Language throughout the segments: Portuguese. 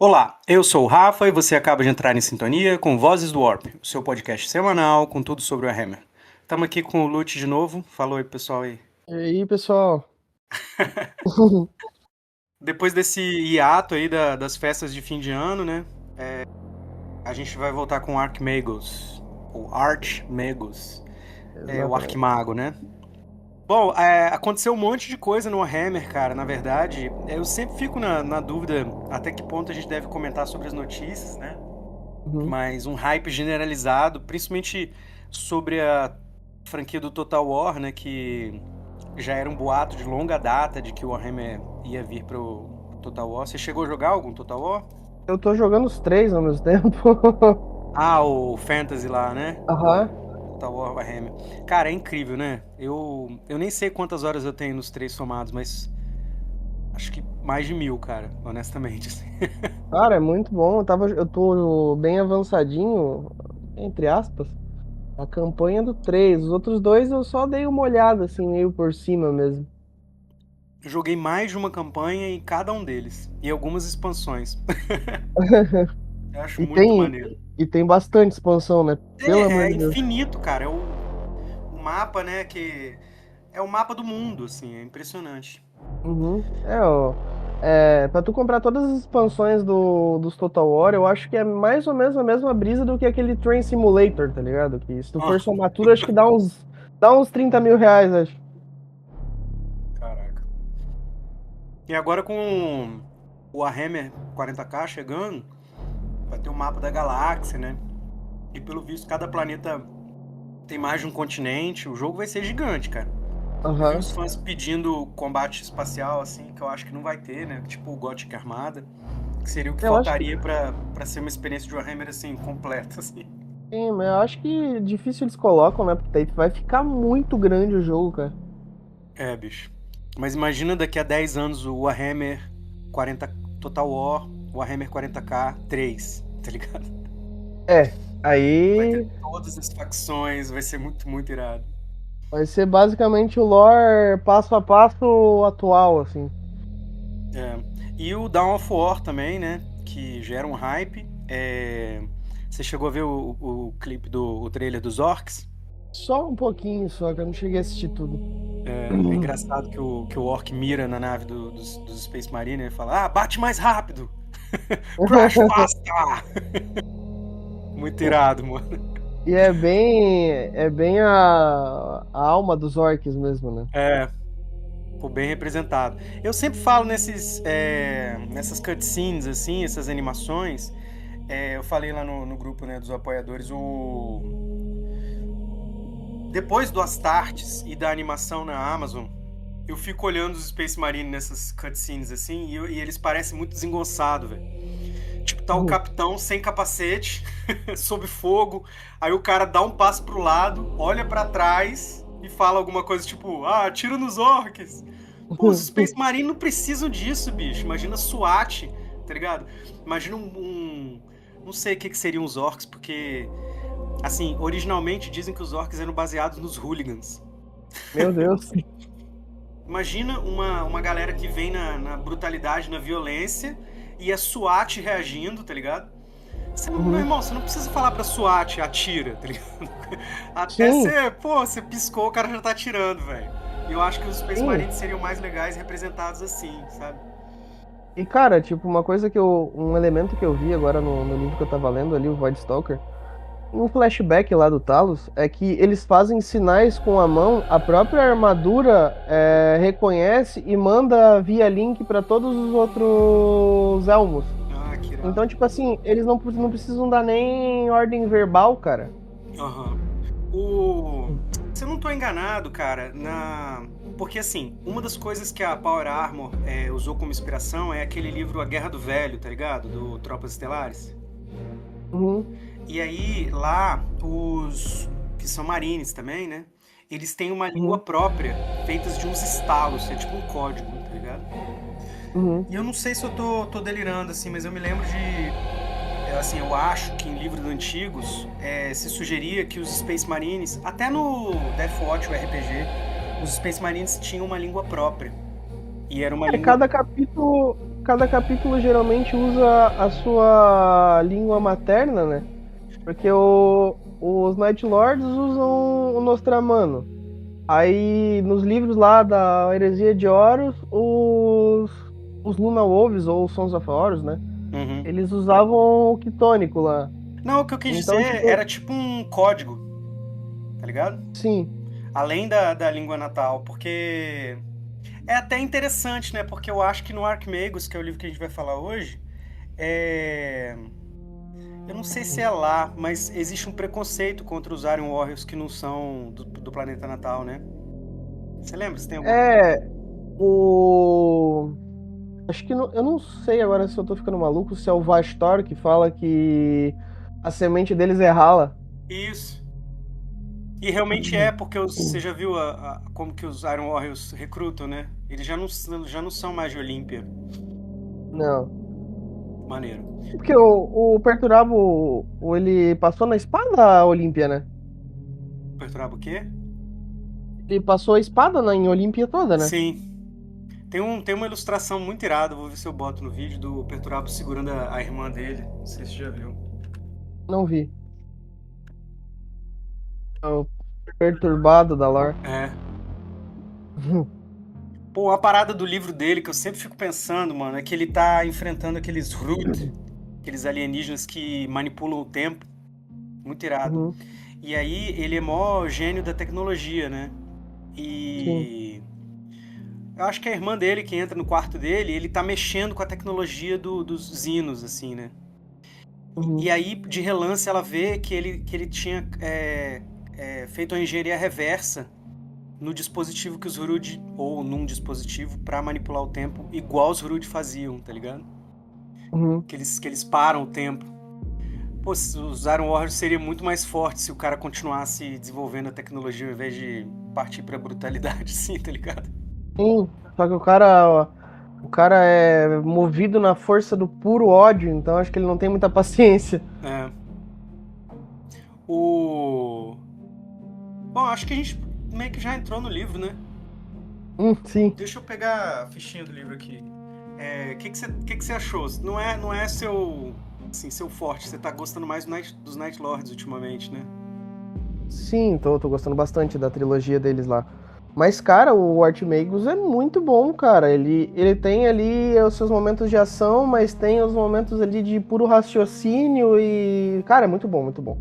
Olá, eu sou o Rafa e você acaba de entrar em sintonia com Vozes do Warp, o seu podcast semanal com tudo sobre o Warhammer. Estamos aqui com o Lute de novo. Falou aí, pessoal aí. E aí, pessoal? Depois desse hiato aí das festas de fim de ano, né? A gente vai voltar com o Archmagos, ou Archmagos, o Exatamente. Arquimago, né? Bom, aconteceu um monte de coisa no Warhammer, cara. Na verdade, eu sempre fico na dúvida até que ponto a gente deve comentar sobre as notícias, né? Uhum. Mas um hype generalizado, principalmente sobre a franquia do Total War, né, que já era um boato de longa data de que o Warhammer ia vir pro Total War. Você chegou a jogar algum Total War? Eu tô jogando os três ao mesmo tempo. Ah, o Fantasy lá, né? Aham. Total War Warhammer. Cara, é incrível, né? Eu nem sei quantas horas eu tenho nos três somados, mas acho que mais de 1000, cara, honestamente, assim. Cara, é muito bom. Eu tô bem avançadinho, entre aspas, a campanha do 3. Os outros dois eu só dei uma olhada, assim, meio por cima mesmo. Eu joguei mais de uma campanha em cada um deles, e algumas expansões. Eu acho E muito tem, maneiro. e tem bastante expansão, né? Pelo amor É de Deus. infinito, cara. É o mapa, né, que é o mapa do mundo, assim, é impressionante. Uhum. Pra tu comprar todas as expansões dos Total War, eu acho que é mais ou menos a mesma brisa do que aquele Train Simulator, tá ligado? Que se tu for Ah, somar tudo, acho que dá uns 30 mil reais, acho. caraca. E agora com o Warhammer 40K chegando, vai ter o mapa da galáxia, né? E pelo visto, cada planeta tem mais de um continente. O jogo vai ser gigante, cara. Eu vi Aham. os fãs pedindo combate espacial, assim, que eu acho que não vai ter, né? Tipo o Gothic Armada, que seria o que Eu acho que faltaria pra ser uma experiência de Warhammer, assim, completa, assim. sim, mas eu acho que difícil eles colocam, né? Porque daí vai ficar muito grande o jogo, cara. É, bicho. Mas imagina daqui a 10 anos o Warhammer 40 Total War, o Warhammer 40K 3, tá ligado? É, Vai ter aí todas as facções, vai ser muito, muito irado. vai ser basicamente o lore passo a passo atual, assim. É. E o Dawn of War também, né? Que gera um hype. Você chegou a ver o clipe o trailer dos orcs? Só um pouquinho só, que eu não cheguei a assistir tudo. É engraçado que o orc mira na nave dos Space Marine e fala: Ah, bate mais rápido! Crash faster! Muito irado, mano. E é bem a alma dos orcs mesmo, né? É, pô, bem representado. Eu sempre falo nessas cutscenes, assim, essas animações. Eu falei lá no grupo, né, dos apoiadores, depois do Astartes e da animação na Amazon, eu fico olhando os Space Marine nessas cutscenes, assim, e eles parecem muito desengonçados, velho. Tipo, tá o Uhum. capitão sem capacete, sob fogo, aí o cara dá um passo pro lado, olha pra trás e fala alguma coisa tipo, ah, atira nos orcs. Pô, os Space Marine não precisam disso, bicho. Imagina SWAT, tá ligado? Imagina não sei o que seriam os orcs, porque, assim, originalmente dizem que os orcs eram baseados nos hooligans. Meu Deus. Imagina uma galera que vem na brutalidade, na violência, e a SWAT reagindo, tá ligado? Meu Uhum. irmão, você não precisa falar pra SWAT, atira, tá ligado? Até Sim, você piscou, o cara já tá atirando, velho. E eu acho que os Space sim. Marines seriam mais legais representados assim, sabe? E cara, tipo, um elemento que eu vi agora no livro que eu tava lendo ali, o Voidstalker, um flashback lá do Talos, é que eles fazem sinais com a mão, a própria armadura reconhece e manda via link pra todos os outros elmos. Ah, que Então, irado. tipo assim, eles não precisam dar nem ordem verbal, cara. Aham. O... Se eu não tô enganado, cara, porque assim, uma das coisas que a Power Armor usou como inspiração é aquele livro A Guerra do Velho, tá ligado? Do Tropas Estelares. Uhum, E aí, lá, os que são marines também, né? Eles têm uma língua uhum, própria, feitas de uns estalos, é tipo um código, tá ligado? uhum. E eu não sei se eu tô delirando, assim, mas eu me lembro assim, eu acho que em livros antigos se sugeria que os Space Marines, até no Death Watch, o RPG, os Space Marines tinham uma língua própria. E era uma É, língua. cada capítulo. cada capítulo geralmente usa a sua língua materna, né? Porque os Night Lords usam o Nostramano. Aí nos livros lá da Heresia de Horus, os Luna Wolves ou Sons of Horus, né? Uhum. Eles usavam o Quitônico lá. Não, o que eu quis Então, dizer tipo, era tipo um código, tá ligado? sim. Além da língua natal, porque é até interessante, né? Porque eu acho que no Arquimagos, que é o livro que a gente vai falar hoje, é... eu não sei se é lá, mas existe um preconceito contra os Iron Warriors que não são do planeta natal, né? Você lembra? Você tem alguma... É, o. Acho que eu não sei agora se eu tô ficando maluco, se é o Vastor que fala que a semente deles é rala. Isso. E realmente é, porque você já viu como que os Iron Warriors recrutam, né? Eles já não são mais de Olímpia. Não. Maneiro. Porque o Perturabo, ele passou na espada Olímpia, né? Perturaba o quê? Ele passou a espada em Olímpia toda, né? Sim. Tem uma ilustração muito irada, vou ver se eu boto no vídeo, do Perturabo segurando a irmã dele. Não sei se você já viu. Não vi. É o perturbado da lore. É. Pô, a parada do livro dele que eu sempre fico pensando, mano, é que ele tá enfrentando aqueles Hrud, aqueles alienígenas que manipulam o tempo. Muito irado. Uhum, E aí ele é mó gênio da tecnologia, né? sim. E eu acho que a irmã dele, que entra no quarto dele, ele tá mexendo com a tecnologia dos Zinos, assim, né? E Uhum, aí, de relance, ela vê que ele tinha feito uma engenharia reversa no dispositivo que os Hrud, ou num dispositivo, pra manipular o tempo, igual os Hrud faziam, tá ligado? uhum. Que eles param o tempo. Pô, os Iron Warriors seria muito mais forte se o cara continuasse desenvolvendo a tecnologia ao invés de partir pra brutalidade, sim, tá ligado? Sim. Só que o cara é movido na força do puro ódio, então acho que ele não tem muita paciência. É. O. Bom, acho que a gente meio que já entrou no livro, né? Sim. Deixa eu pegar a fichinha do livro aqui. O que você achou? Não é seu forte. Você tá gostando mais dos Night Lords ultimamente, né? Sim, tô gostando bastante da trilogia deles lá. Mas, cara, o Archmagus é muito bom, cara. Ele tem ali os seus momentos de ação, mas tem os momentos ali de puro raciocínio e, cara, é muito bom, muito bom.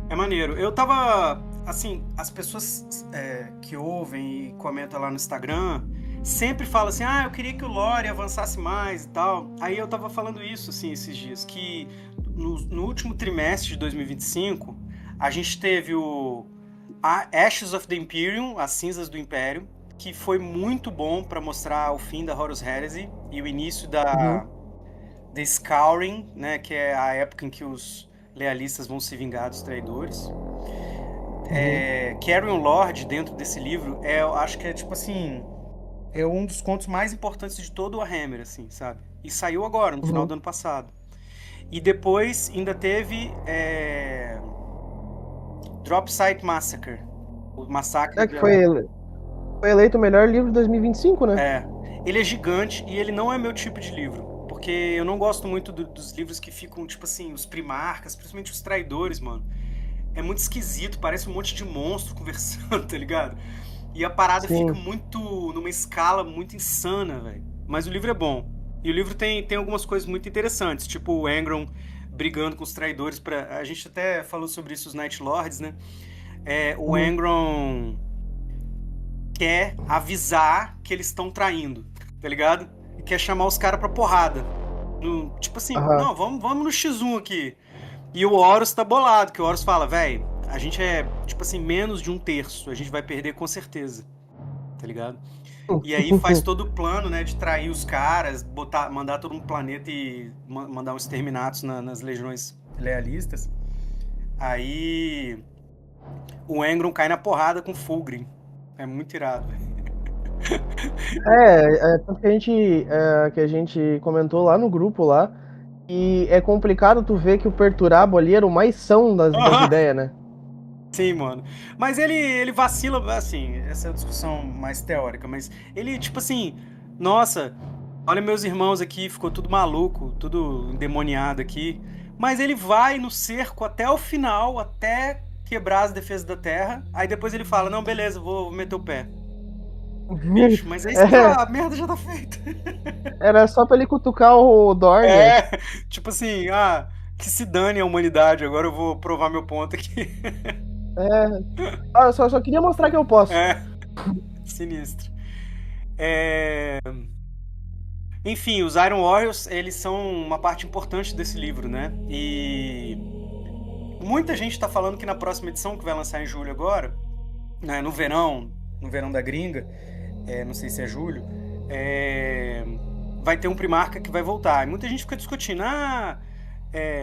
É maneiro. Eu tava. Assim, as pessoas que ouvem e comentam lá no Instagram sempre falam assim: ah, eu queria que o lore avançasse mais e tal. Aí eu tava falando isso, assim, esses dias, que no último trimestre de 2025, a gente teve a Ashes of the Imperium, as cinzas do Império, que foi muito bom pra mostrar o fim da Horus Heresy e o início da Uhum, The Scouring, né, que é a época em que os lealistas vão se vingar dos traidores. uhum, Carrion Lord, dentro desse livro, eu acho que é tipo assim, é um dos contos mais importantes de todo o Warhammer, assim, sabe? E saiu agora, no final uhum. do ano passado. E depois ainda teve Drop Site Massacre, o massacre É que da... foi eleito o melhor livro de 2025, né? É, ele é gigante e ele não é meu tipo de livro. Porque eu não gosto muito dos livros que ficam, tipo assim, os primarcas, principalmente os traidores, mano. É muito esquisito, parece um monte de monstro conversando, tá ligado? E a parada fica Sim. muito numa escala muito insana, velho. Mas o livro é bom. E o livro tem algumas coisas muito interessantes, tipo o Angron brigando com os traidores para a gente até falou sobre isso os Night Lords, né? O Uhum, Angron quer avisar que eles estão traindo, tá ligado? E quer chamar os caras pra porrada. Tipo assim, aham. não, vamos no X1 aqui. E o Horus tá bolado, que o Horus fala, velho, a gente é, tipo assim, menos de um terço, a gente vai perder com certeza, tá ligado? E aí faz todo o plano, né, de trair os caras, mandar todo um planeta e mandar uns exterminatos nas legiões lealistas. Aí o Engron cai na porrada com o Fulgrim. É muito irado, velho. Tanto que a gente comentou lá no grupo lá, e é complicado tu ver que o Perturabo ali era o mais são das Aham. ideias, né? Sim, mano. Mas ele vacila, assim, essa é a discussão mais teórica, mas ele, tipo assim, nossa, Olha meus irmãos aqui, ficou tudo maluco, tudo endemoniado aqui. Mas ele vai no cerco até o final, até quebrar as defesas da Terra. Aí depois ele fala, não, beleza, vou meter o pé. Bicho, mas é isso que É, a merda já tá feita. era só pra ele cutucar o Dorne. É, tipo assim, que se dane a humanidade, agora eu vou provar meu ponto aqui. É. Eu só queria mostrar que eu posso. É, sinistro. É... Enfim, os Iron Warriors, eles são uma parte importante desse livro, né? E muita gente tá falando que na próxima edição, que vai lançar em julho agora, né, no verão da gringa, não sei se é julho, vai ter um Primarca que vai voltar. E muita gente fica discutindo,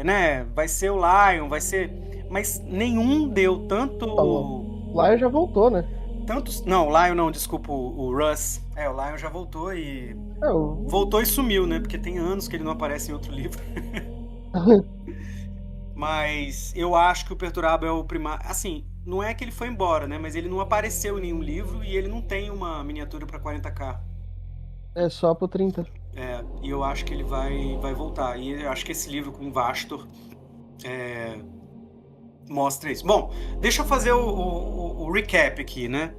né, vai ser o Lion, vai ser... Mas nenhum deu Falou. Lá já voltou, né? tantos... Não, o Lion não, desculpa, o Russ. O Lion já voltou e... É, o- Voltou e sumiu, né? Porque tem anos que ele não aparece em outro livro. Mas eu acho que o Perturabo é o primário. Assim, não é que ele foi embora, né? Mas ele não apareceu em nenhum livro e ele não tem uma miniatura pra 40k. É só pro 30. E eu acho que ele vai voltar. E eu acho que esse livro com Vastor mostra isso. Bom, deixa eu fazer o recap aqui, né?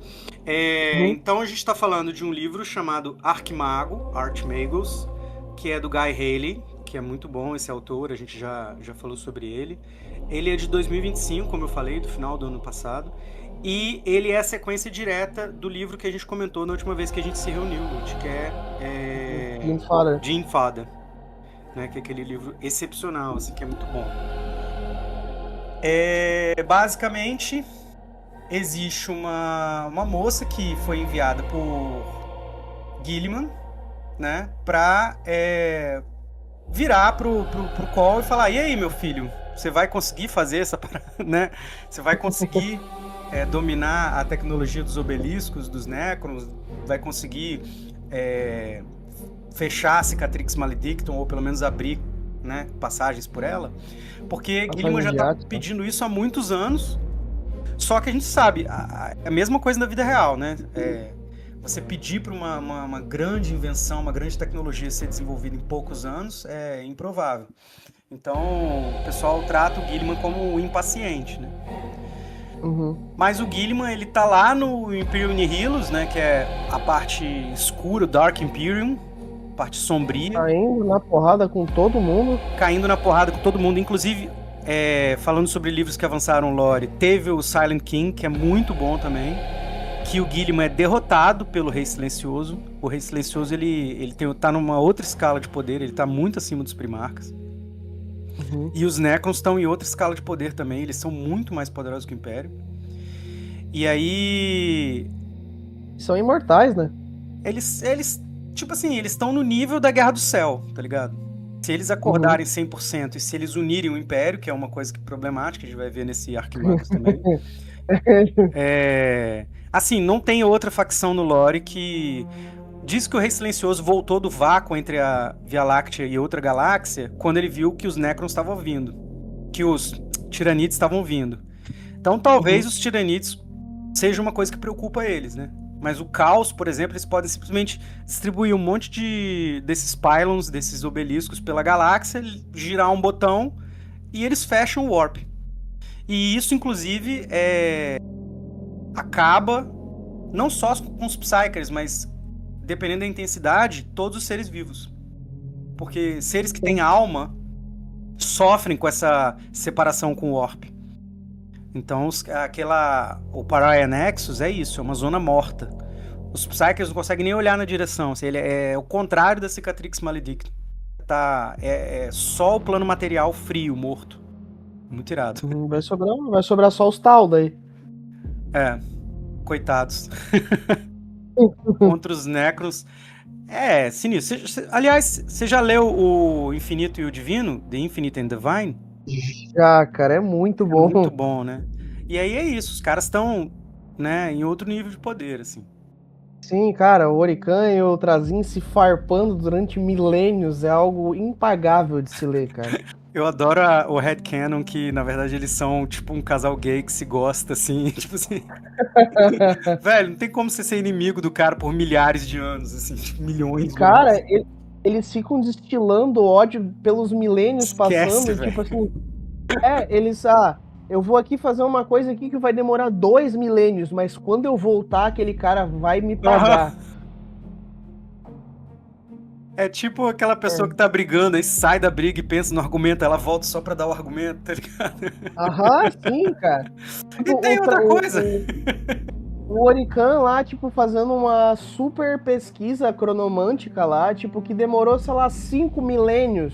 Uhum. Então a gente está falando de um livro chamado Arquimago, Archmagos, que é do Guy Haley, que é muito bom esse autor, a gente já falou sobre ele. Ele é de 2025, como eu falei, do final do ano passado. E ele é a sequência direta do livro que a gente comentou na última vez que a gente se reuniu, Lute, que é Jim Father. Jim Father, né? Que é aquele livro excepcional, assim, que é muito bom. Basicamente, existe uma moça que foi enviada por Gilliman, né, pra virar pro Cole e falar, e aí, meu filho, você vai conseguir fazer essa parada, né? Você vai conseguir dominar a tecnologia dos obeliscos, dos Necrons, vai conseguir fechar a Cicatrix Maledictum, ou pelo menos abrir, né, passagens por ela, porque Gilliman já tá pedindo isso há muitos anos. Só que a gente sabe, a mesma coisa na vida real, né? Você pedir para uma grande invenção, uma grande tecnologia ser desenvolvida em poucos anos é improvável. Então, o pessoal trata o Gilliman como um impaciente, né? Uhum. Mas o Gilliman, ele tá lá no Imperium Nihilus, né? Que é a parte escura, Dark Imperium, parte sombria. Caindo na porrada com todo mundo. Caindo na porrada com todo mundo, inclusive... falando sobre livros que avançaram lore, teve o Silent King, que é muito bom também, que o Gilliman é derrotado pelo Rei Silencioso. O Rei Silencioso, ele tá numa outra escala de poder, ele tá muito acima dos Primarcas. Uhum. E os Necrons estão em outra escala de poder também, eles são muito mais poderosos que o Império. E aí... São imortais, né? Eles tipo assim, eles estão no nível da Guerra do Céu, tá ligado? Se eles acordarem 100% e se eles unirem o Império, que é uma coisa problemática, a gente vai ver nesse Arquimagos também. Assim, não tem outra facção no lore que diz que o Rei Silencioso voltou do vácuo entre a Via Láctea e outra galáxia quando ele viu que os Necrons estavam vindo, que os Tiranides estavam vindo. Então talvez os Tiranides seja uma coisa que preocupa eles, né? Mas o caos, por exemplo, eles podem simplesmente distribuir um monte desses pylons, desses obeliscos pela galáxia, girar um botão e eles fecham o warp. E isso, inclusive, acaba não só com os Psykers, mas, dependendo da intensidade, todos os seres vivos. Porque seres que têm alma sofrem com essa separação com o warp. Então, o Pariah Nexus é isso, é uma zona morta. Os Psykers não conseguem nem olhar na direção. Assim, ele é o contrário da Cicatrix Maledictum. É só o plano material frio, morto. Muito irado. Vai sobrar só os tal daí. Coitados. Contra os Necrons. Sinistro. Aliás, você já leu o Infinito e o Divino? The Infinite and Divine? Já, cara, é muito bom. É muito bom, né? E aí é isso, os caras estão, né, em outro nível de poder, assim. Sim, cara, o Orican e o Trazin se farpando durante milênios é algo impagável de se ler, cara. Eu adoro o headcanon que, na verdade, eles são tipo um casal gay que se gosta, assim, tipo assim. Velho, não tem como você ser inimigo do cara por milhares de anos, assim, tipo, milhões de Cara, anos. eles ficam destilando ódio pelos milênios Esquece, passando, e tipo assim, eu vou aqui fazer uma coisa aqui que vai demorar 2 milênios, mas quando eu voltar, aquele cara vai me pagar. É tipo aquela pessoa É. que tá brigando, aí sai da briga e pensa no argumento, ela volta só pra dar o argumento, tá ligado? Aham, sim, cara. E Tipo, tem outra coisa. o Orican lá, tipo, fazendo uma super pesquisa cronomântica lá, tipo, que demorou, sei lá, 5 milênios.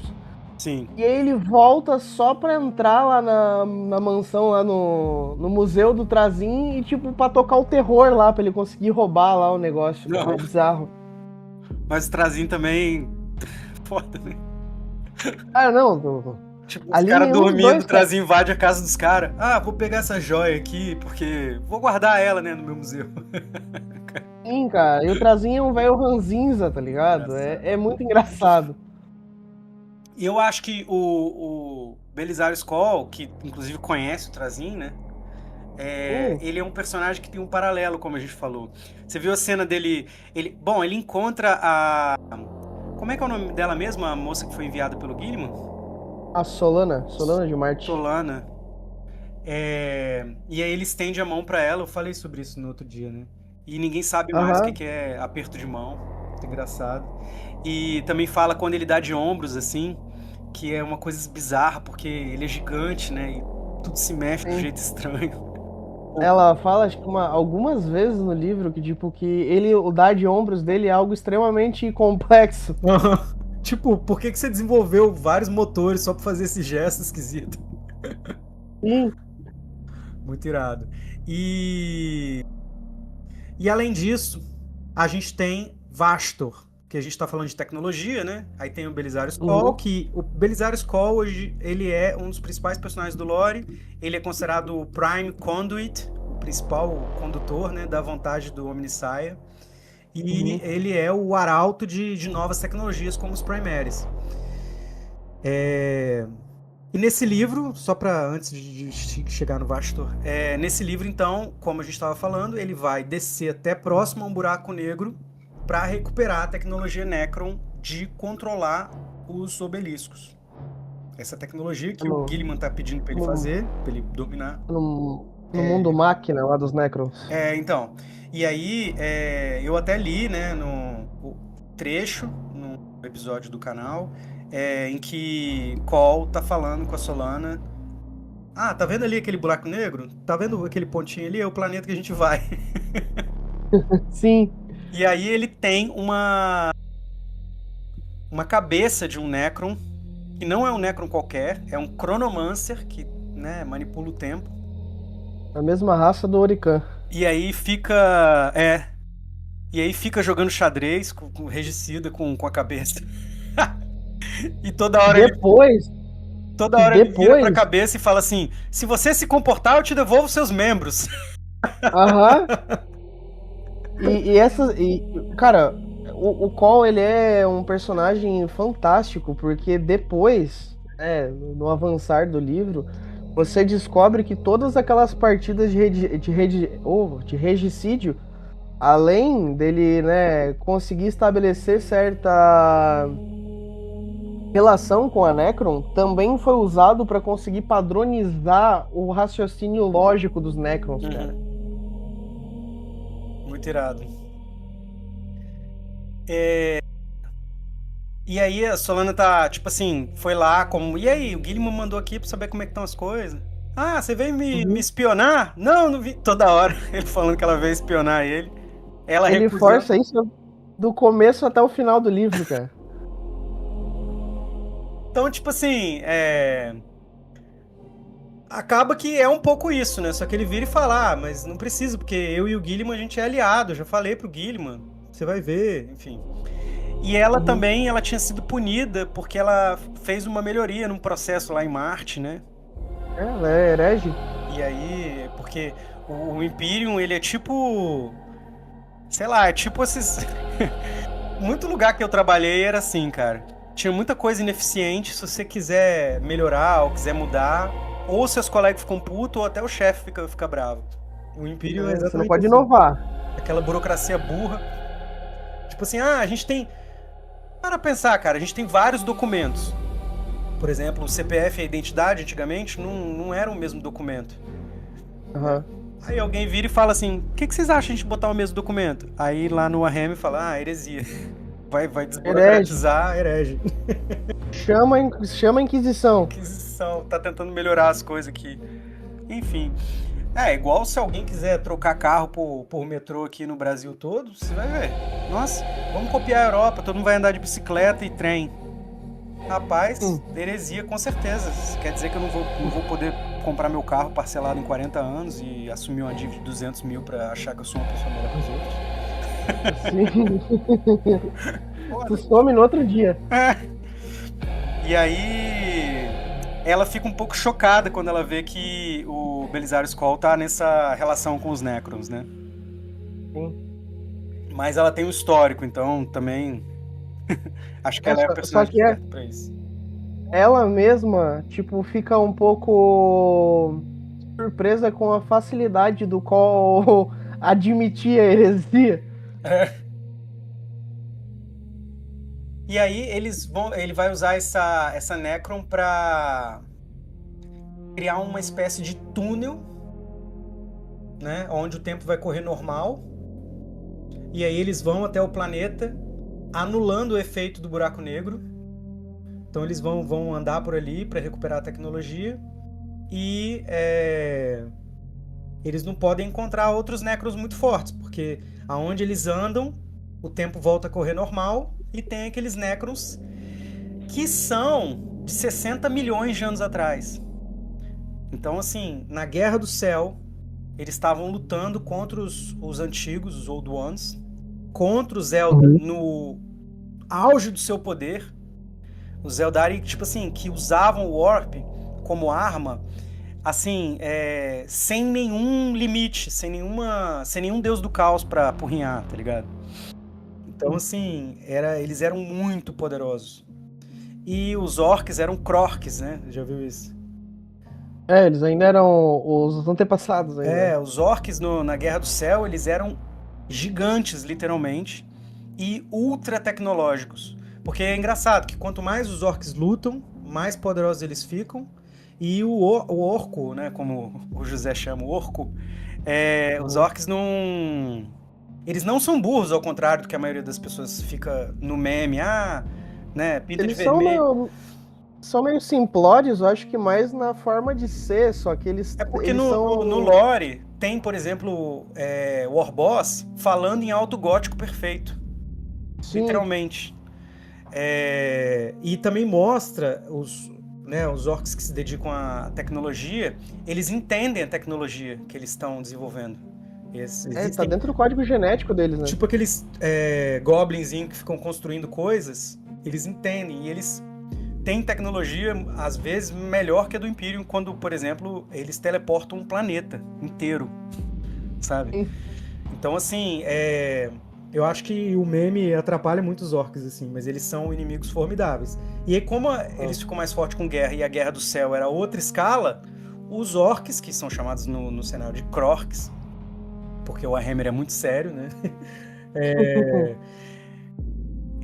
Sim. E aí ele volta só pra entrar lá na mansão, lá no Museu do Trazin, e tipo, pra tocar o terror lá, pra ele conseguir roubar lá o negócio, cara. Não. É bizarro. Mas o Trazinho também. Foda, né? Ah, não, Tipo, os ali caras nenhum dos dormindo, o dois, cara. Trazinho invade a casa dos caras. Ah, vou pegar essa joia aqui, porque vou guardar ela, né, no meu museu. Sim, cara. E o Trazin é um velho ranzinza, tá ligado? Engraçado. É muito engraçado. E eu acho que o Belisário Skoll, que inclusive conhece o Trazinho, né? Ele é um personagem que tem um paralelo, como a gente falou. Você viu a cena dele. Ele encontra a. Como é que é o nome dela mesma? A moça que foi enviada pelo Gilliman? A Solana de Marte. Solana. E aí ele estende a mão pra ela. Eu falei sobre isso no outro dia, né? E ninguém sabe mais o Aham. que é aperto de mão. Muito engraçado. E também fala quando ele dá de ombros, assim, que é uma coisa bizarra, porque ele é gigante, né? E tudo se mexe do Sim. jeito estranho. Ela fala, acho que algumas vezes no livro que, tipo, que o dar de ombros dele é algo extremamente complexo. Tipo, por que você desenvolveu vários motores só pra fazer esse gesto esquisito? Sim. Muito irado. E além disso, a gente tem Vastor, que a gente tá falando de tecnologia, né? Aí tem o Belisário Skoll, Uhum. que o Belisário Skoll hoje ele é um dos principais personagens do lore. Ele é considerado o Prime Conduit, o principal condutor, né, da vontade do Omnissiah. E Uhum. ele é o arauto de novas tecnologias como os Primaries. E nesse livro, só para antes de chegar no Vastor, nesse livro, então, como a gente estava falando, ele vai descer até próximo a um buraco negro para recuperar a tecnologia Necron de controlar os obeliscos. Essa tecnologia que o No, Gilliman está pedindo para ele no, fazer, para ele dominar. no mundo máquina lá dos Necrons. Então, e aí eu até li, né, o trecho no episódio do canal, em que Cole tá falando com a Solana. Ah, tá vendo ali aquele buraco negro? Tá vendo aquele pontinho ali? É o planeta que a gente vai. Sim. E aí ele tem uma cabeça de um Necron, que não é um Necron qualquer, é um Chronomancer, que, né, manipula o tempo. A mesma raça do Orican. E aí fica. E aí fica jogando xadrez com regicida com a cabeça. E Depois, toda e hora ele vira pra depois, cabeça e fala assim: se você se comportar, eu te devolvo seus membros. aham, cara, o Cole, ele é um personagem fantástico, porque depois, no avançar do livro, você descobre que todas aquelas partidas de regicídio, além dele, né, conseguir estabelecer certa relação com a Necron, também foi usado para conseguir padronizar o raciocínio lógico dos Necrons, cara. Muito irado. E aí a Solana tá, tipo assim, foi lá como. E aí, o Guilherme mandou aqui pra saber como é que estão as coisas. Ah, você veio me Uhum. espionar? Não, não vi. Toda hora ele falando que ela veio espionar ele. Ela Ele recusando. força isso do começo até o final do livro, cara. Então, tipo assim, acaba que é um pouco isso, né? Só que ele vira e fala, mas não precisa, porque eu e o Guilherme a gente é aliado. Eu já falei pro Guilherme, você vai ver, enfim. E ela também, ela tinha sido punida porque ela fez uma melhoria num processo lá em Marte, né? Ela é herege. E aí, porque o Imperium, ele é tipo, sei lá, é tipo esses muito lugar que eu trabalhei era assim, cara. Tinha muita coisa ineficiente, se você quiser melhorar ou quiser mudar, ou seus colegas ficam putos ou até o chefe fica bravo. O Imperium é Você não exatamente pode assim. inovar. Aquela burocracia burra. Tipo assim, a gente tem Para pensar, cara, a gente tem vários documentos. Por exemplo, o CPF e a identidade, antigamente, não eram o mesmo documento. Aham. Aí alguém vira e fala assim, o que vocês acham de a gente botar o mesmo documento? Aí lá no Warhammer fala, heresia. Vai desburocratizar, herege. Chama a Inquisição. Inquisição, tá tentando melhorar as coisas aqui. Enfim. É igual se alguém quiser trocar carro por metrô aqui no Brasil todo, você vai ver. Nossa, vamos copiar a Europa, todo mundo vai andar de bicicleta e trem. Rapaz, heresia com certeza. Isso quer dizer que eu não vou poder comprar meu carro parcelado em 40 anos e assumir uma dívida de 200 mil pra achar que eu sou uma pessoa melhor que os outros. Sim. Tu some no outro dia. E aí ela fica um pouco chocada quando ela vê que o Belisário Skoll tá nessa relação com os Necrons, né? Sim. Mas ela tem um histórico, então também acho que ela é a personagem certa pra isso. Ela mesma, tipo, fica um pouco surpresa com a facilidade do qual admitir a heresia. E aí ele vai usar essa Necron pra criar uma espécie de túnel, né, onde o tempo vai correr normal. E aí eles vão até o planeta, anulando o efeito do buraco negro. Então eles vão andar por ali para recuperar a tecnologia. E eles não podem encontrar outros Necrons muito fortes, porque aonde eles andam, o tempo volta a correr normal. E tem aqueles Necrons que são de 60 milhões de anos atrás. Então, assim, na Guerra do Céu, eles estavam lutando contra os antigos, os Old Ones, contra os Eldar no auge do seu poder. Os Eldari, tipo assim, que usavam o Warp como arma, assim, sem nenhum limite, sem nenhum deus do caos pra apurrinhar, tá ligado? Então, assim, eles eram muito poderosos. E os orcs eram Krorks, né? Já viu isso? Eles ainda eram os antepassados ainda. Os orcs na Guerra do Céu, eles eram gigantes, literalmente, e ultra tecnológicos. Porque é engraçado que quanto mais os orcs lutam, mais poderosos eles ficam. E o orco, né? Como o José chama, o orco, os orcs não... Eles não são burros, ao contrário do que a maioria das pessoas fica no meme, né, pinta Eles de vermelho. são meio simplórios, eu acho que mais na forma de ser, só que eles... É porque eles são... no lore tem, por exemplo, o Warboss falando em alto gótico perfeito. Sim. Literalmente. E também mostra os orcs que se dedicam à tecnologia, eles entendem a tecnologia que eles estão desenvolvendo. Tá dentro do código genético deles, né? Tipo aqueles goblinzinhos que ficam construindo coisas, eles entendem e eles têm tecnologia, às vezes, melhor que a do Imperium, quando, por exemplo, eles teleportam um planeta inteiro, sabe? Sim. Então, assim, eu acho que o meme atrapalha muito os orcs, assim, mas eles são inimigos formidáveis. E aí, como eles ficam mais fortes com guerra e a Guerra do Céu era outra escala, os orcs, que são chamados no cenário de Krorks, porque o Warhammer é muito sério, né?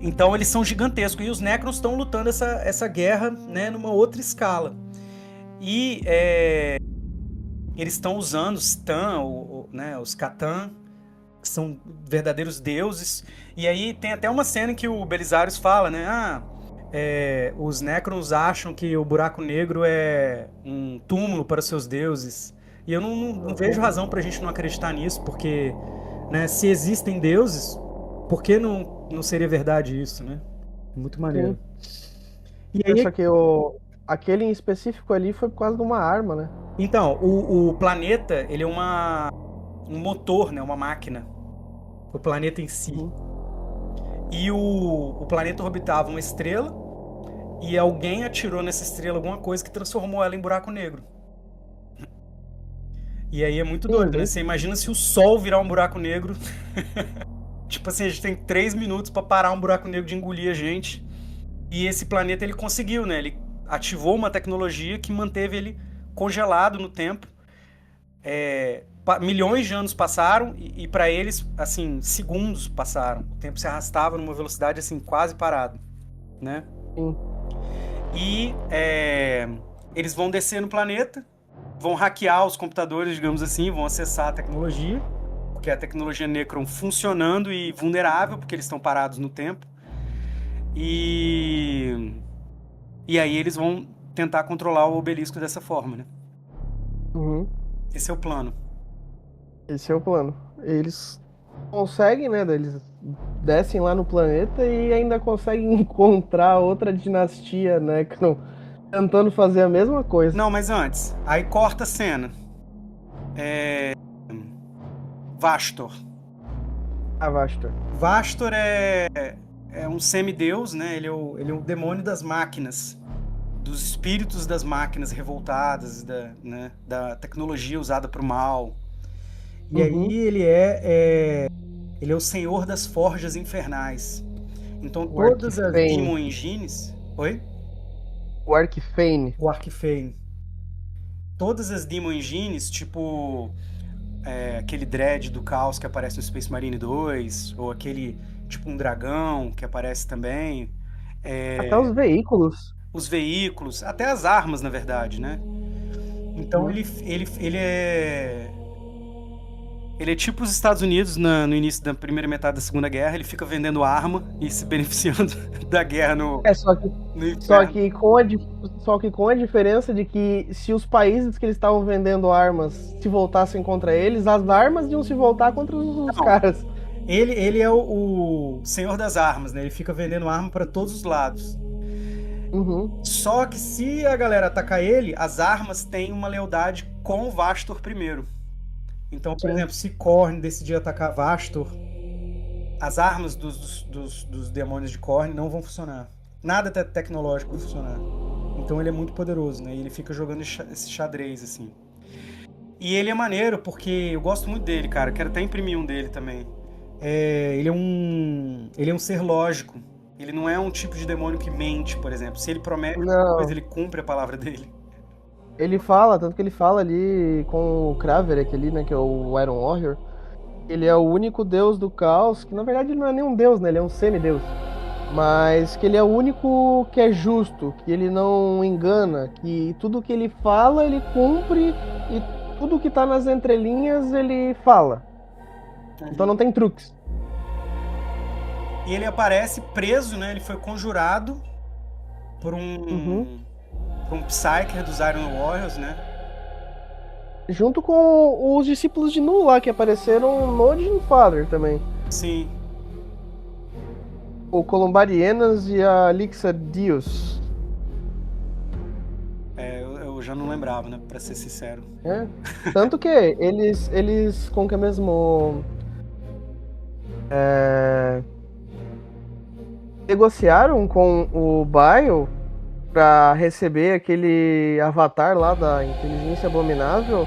Então eles são gigantescos. E os Necrons estão lutando essa guerra, né, numa outra escala. E eles estão usando os Tan, né, os Catan, que são verdadeiros deuses. E aí tem até uma cena em que o Belisarius fala, né? Os Necrons acham que o buraco negro é um túmulo para seus deuses. E eu não vejo razão pra gente não acreditar nisso, porque, né, se existem deuses, por que não seria verdade isso, né? Muito maneiro. E aí... Só que aquele em específico ali foi por causa de uma arma, né? Então, o planeta, ele é um motor, né? Uma máquina. O planeta em si. E o planeta orbitava uma estrela, e alguém atirou nessa estrela alguma coisa que transformou ela em buraco negro. E aí é muito doido, né? Você imagina se o Sol virar um buraco negro. Tipo assim, a gente tem 3 minutos pra parar um buraco negro de engolir a gente. E esse planeta, ele conseguiu, né? Ele ativou uma tecnologia que manteve ele congelado no tempo. Milhões de anos passaram e para eles, assim, segundos passaram. O tempo se arrastava numa velocidade, assim, quase parado. né? Sim. E eles vão descer no planeta, vão hackear os computadores, digamos assim, vão acessar a tecnologia, porque a tecnologia Necron funcionando e vulnerável, porque eles estão parados no tempo. E aí eles vão tentar controlar o obelisco dessa forma, né? Uhum. Esse é o plano. Esse é o plano. Eles conseguem, né? Eles descem lá no planeta e ainda conseguem encontrar outra dinastia, né? Tentando fazer a mesma coisa. Não, mas antes, aí corta a cena. Vastor. Avastor. Vastor é um semideus, né? Ele é o demônio das máquinas, dos espíritos das máquinas revoltadas, né? Da tecnologia usada para o mal. E aí Uhum. ele é o senhor das forjas infernais. Então O todas as Arcfane. Demon Engines... Oi? O Arcfane. O Arcfane. Todas as Demon Engines, tipo aquele Dread do Caos que aparece no Space Marine 2, ou aquele tipo um dragão que aparece também, Até os veículos. os veículos, até as armas, na verdade, né? Então Uhum. ele é tipo os Estados Unidos no início da primeira metade da Segunda Guerra, ele fica vendendo arma e se beneficiando da guerra É, só que, no só inferno. que com a, só que com a diferença de que se os países que eles estavam vendendo armas se voltassem contra eles, as armas iam se voltar contra os Não, caras. ele é o senhor das armas, né? Ele fica vendendo arma para todos os lados. Uhum. Só que se a galera atacar ele, as armas têm uma lealdade com o Vastor primeiro. Então, por Sim. exemplo, se Khorne decidir atacar Vastor, as armas dos demônios de Khorne não vão funcionar. Nada tecnológico vai funcionar. Então ele é muito poderoso, né? E ele fica jogando esse xadrez, assim. E ele é maneiro, porque eu gosto muito dele, cara. Quero até imprimir um dele também. Ele é um ser lógico. Ele não é um tipo de demônio que mente, por exemplo. Se ele promete uma coisa, Não. ele cumpre a palavra dele. Ele fala, tanto que ele fala ali com o Kraverek ali, né, que é o Iron Warrior. Ele é o único deus do caos, que na verdade ele não é nem um deus, né, ele é um semideus. Mas que ele é o único que é justo, que ele não engana, que tudo que ele fala, ele cumpre e tudo que tá nas entrelinhas, ele fala. Então Uhum. não tem truques. E ele aparece preso, né? Ele foi conjurado por Uhum. um Psyker dos Iron Warriors, né? Junto com os discípulos de Nu lá, que apareceram no Odin Father também. Sim. O Columbarienas e a Lixadios. Eu já não lembrava, né? Pra ser sincero. É. Tanto que eles como que é mesmo, é, negociaram com o Bile para receber aquele avatar lá da inteligência abominável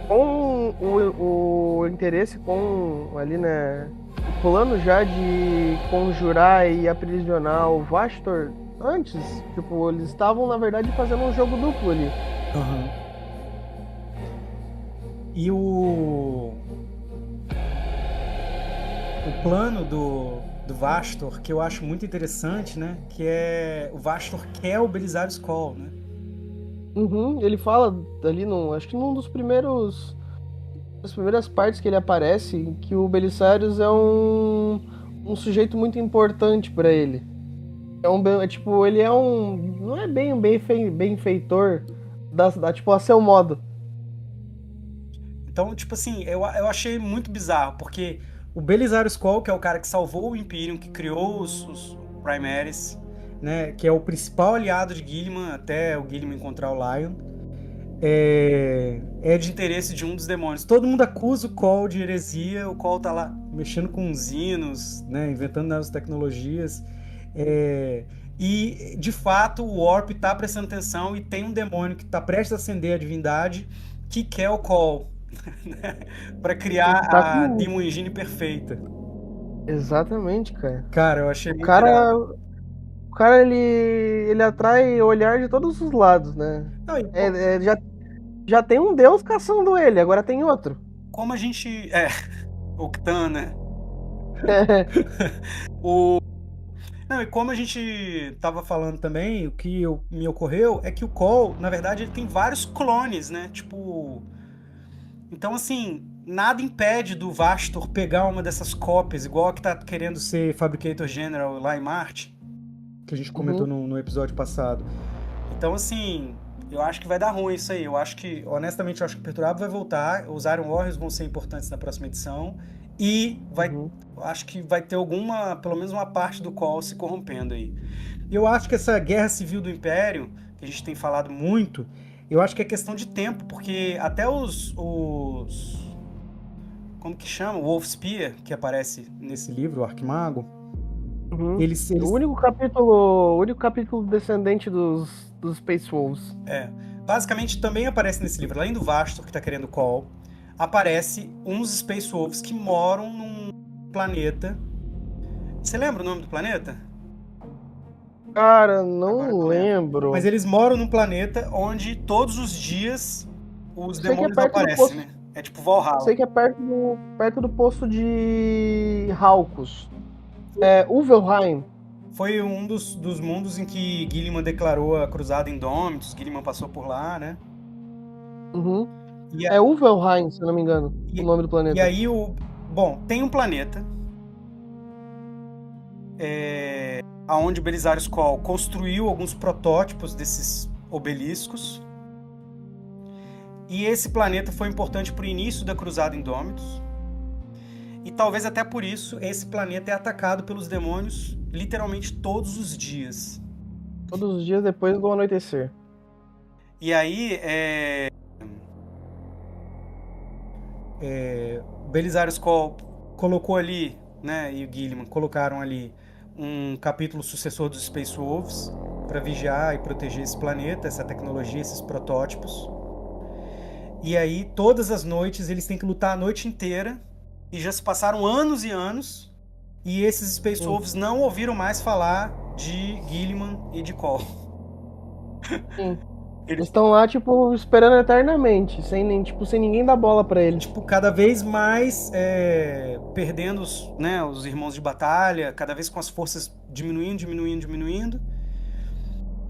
com o interesse com ali, né, o plano já de conjurar e aprisionar o Vastor antes, tipo, eles estavam na verdade fazendo um jogo duplo ali. Uhum. E o plano do Vastor, que eu acho muito interessante, né? Que é o Vastor quer o Belisário Skoll, né? Uhum, ele fala ali no, acho que num dos primeiros, das primeiras partes que ele aparece, que o Belisarius é um sujeito muito importante para ele. Tipo, ele é um, não é bem um benfeitor tipo, a seu modo. Então, tipo assim, eu achei muito bizarro, porque o Belisário Skoll, que é o cara que salvou o Imperium, que criou os Primaries, né? Que é o principal aliado de Guilliman até o Guilliman encontrar o Lion. É de interesse de um dos demônios. Todo mundo acusa o Cole de heresia, o Cole tá lá mexendo com os hinos, né, inventando novas tecnologias. E, de fato, o Warp tá prestando atenção e tem um demônio que tá prestes a acender a divindade que quer o Cole, né, para criar Tá a com. Demon Engine perfeita. Exatamente, cara. Cara, eu achei O muito irado. cara, o cara ele atrai o olhar de todos os lados, né? Não, e, É, já tem um deus caçando ele, agora tem outro. como a gente... Octan, né? Não, e como a gente tava falando também, o que me ocorreu é que o Cole, na verdade, ele tem vários clones, né? Tipo. Então, assim, nada impede do Vastor pegar uma dessas cópias, igual a que tá querendo ser Fabricator General lá em Marte, que a gente comentou Uhum. no episódio passado. Então, assim, eu acho que vai dar ruim isso aí. Eu acho que, honestamente, eu acho que o Perturbado vai voltar, os Iron Warriors vão ser importantes na próxima edição, e Uhum. acho que vai ter alguma, pelo menos uma parte do Call se corrompendo aí. E eu acho que essa guerra civil do Império, que a gente tem falado muito, eu acho que é questão de tempo, porque até como que chama? O Wolfspear, que aparece nesse livro, o Arquimago, Uhum. eles, O eles único capítulo descendente dos Space Wolves. basicamente também aparece nesse livro, além do Vastor que tá querendo Call, aparece uns Space Wolves que moram num planeta. Você lembra o nome do planeta? Cara, Agora eu não não lembro. Mas lembro. eles moram num planeta onde todos os dias os Sei que é demônios perto do aparecem, poço. né? É tipo Valhalla. Sei que é perto do poço de Halcos. É Uvelheim. Foi um dos mundos em que Gilliman declarou a Cruzada Indômitos. Gilliman passou por lá, né? Uhum. E, a- É Uvelheim, se eu não me engano, o e, nome do e planeta. aí Bom, tem um planeta onde Belisarius Cawl construiu alguns protótipos desses obeliscos. E esse planeta foi importante para o início da Cruzada Indômitos. E talvez até por isso esse planeta é atacado pelos demônios literalmente todos os dias. Todos os dias depois do anoitecer. E aí, Belisarius Cawl colocou ali, né, e o Gilliman colocaram ali um capítulo sucessor dos Space Wolves para vigiar e proteger esse planeta, essa tecnologia, esses protótipos. E aí, todas as noites, eles têm que lutar a noite inteira. E já se passaram anos e anos. E esses Space Sim. Wolves não ouviram mais falar de Gilliman e de Cole. Sim. Eles Eles, estão lá, tipo, esperando eternamente, sem ninguém dar bola pra eles. tipo, cada vez mais perdendo né, os irmãos de batalha, cada vez com as forças diminuindo.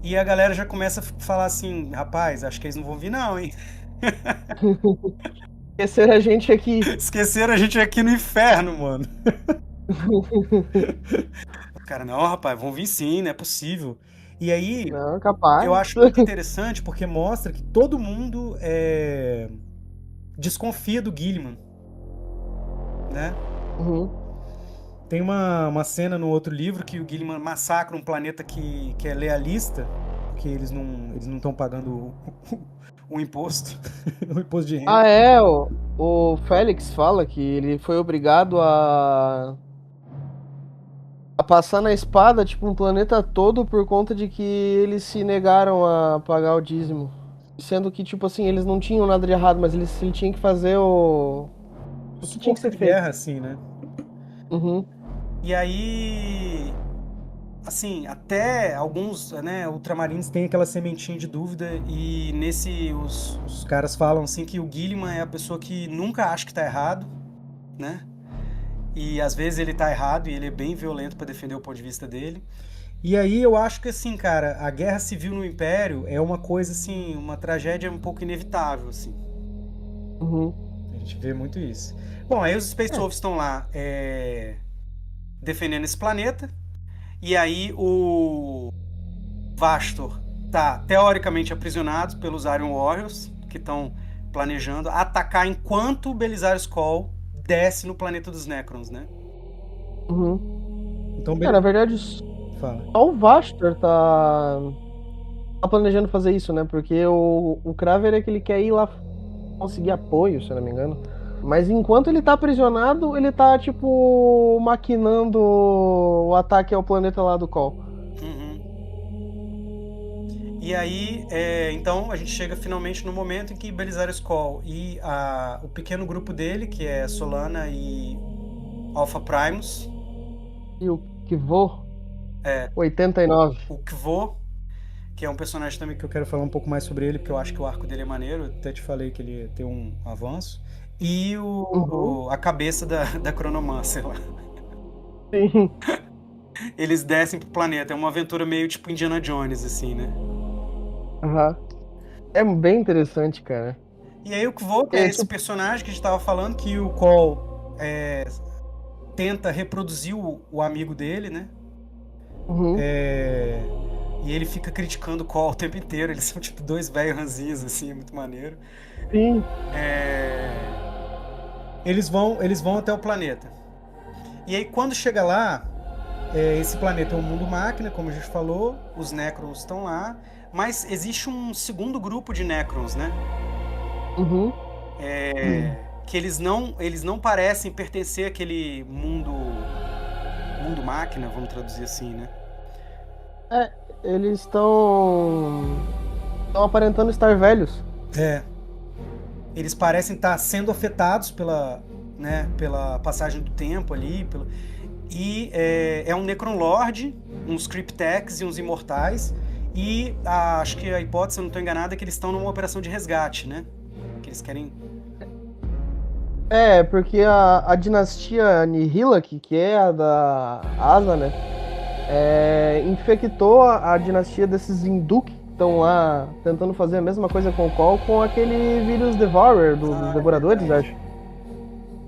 E a galera já começa a falar assim: rapaz, acho que eles não vão vir, não, hein? Esquecer a gente aqui. Esqueceram a gente aqui no inferno, mano. Cara, não, rapaz, vão vir sim, não é possível. E aí, Não, eu capaz. acho muito interessante porque mostra que todo mundo desconfia do Gilliman, né? Uhum. Tem uma cena no outro livro que o Gilliman massacra um planeta que é lealista, porque eles não estão pagando o imposto, o imposto de renda. Ah, é, o Félix fala que ele foi obrigado a passar na espada, tipo, um planeta todo por conta de que eles se negaram a pagar o dízimo. Sendo que, tipo assim, eles não tinham nada de errado, mas ele tinha que fazer o Os que tinha que corpos ser de feito. guerra, assim, né? Uhum. E aí, assim, até alguns, né, ultramarines têm aquela sementinha de dúvida e nesse os caras falam assim que o Gilliman é a pessoa que nunca acha que tá errado, né? E às vezes ele tá errado e ele é bem violento para defender o ponto de vista dele. E aí eu acho que assim, cara, a guerra civil no Império é uma coisa assim, uma tragédia um pouco inevitável, assim. Uhum. A gente vê muito isso. Bom, aí os Space É. Wolves estão lá defendendo esse planeta. E aí o Vastor tá teoricamente aprisionado pelos Iron Warriors, que estão planejando atacar enquanto o Belisarius Cawl desce no planeta dos Necrons, né? Uhum. Então, É, na verdade, fala. só o Vastor tá planejando fazer isso, né? Porque o Kraver é que ele quer ir lá conseguir apoio, se eu não me engano. Mas enquanto ele tá aprisionado, ele tá, tipo, maquinando o ataque ao planeta lá do Col. Uhum. E aí, então, a gente chega finalmente no momento em que Belisarius Cawl e o pequeno grupo dele, que é Solana e Alpha Primus, E o Kivô 89. o Kvo, que é um personagem também que eu quero falar um pouco mais sobre ele, porque eu acho que o arco dele é maneiro, eu até te falei que ele tem um avanço, e Uhum. a cabeça da Cronomancer lá. Sim. Eles descem pro planeta. É uma aventura meio tipo Indiana Jones, assim, né? Aham. É bem interessante, cara. E aí o Kvoka é É, esse tipo, personagem que a gente tava falando, que o Cole tenta reproduzir o amigo dele, né? uhum, É, e ele fica criticando o Cole o tempo inteiro. Eles são tipo dois velhos ranzinhos, assim, é muito maneiro. sim. É, eles vão até o planeta. E aí quando chega lá, esse planeta é um mundo máquina, como a gente falou, os Necrons estão lá, mas existe um segundo grupo de Necrons, né? Uhum. Que eles não parecem pertencer àquele mundo máquina, vamos traduzir assim, né? É, eles estão aparentando estar velhos. É, eles parecem estar sendo afetados pela passagem do tempo ali, e é um Necron Lord, uns Cryptex e uns Imortais, e acho que a hipótese, se eu não estou enganado, é que eles estão numa operação de resgate, né? Que eles querem. É, porque a dinastia Nihilak, que é a da Asa, né? Infectou a dinastia desses Induk que estão lá tentando fazer a mesma coisa com o Col com aquele vírus Devourer dos Ah, é Devoradores, verdade. acho.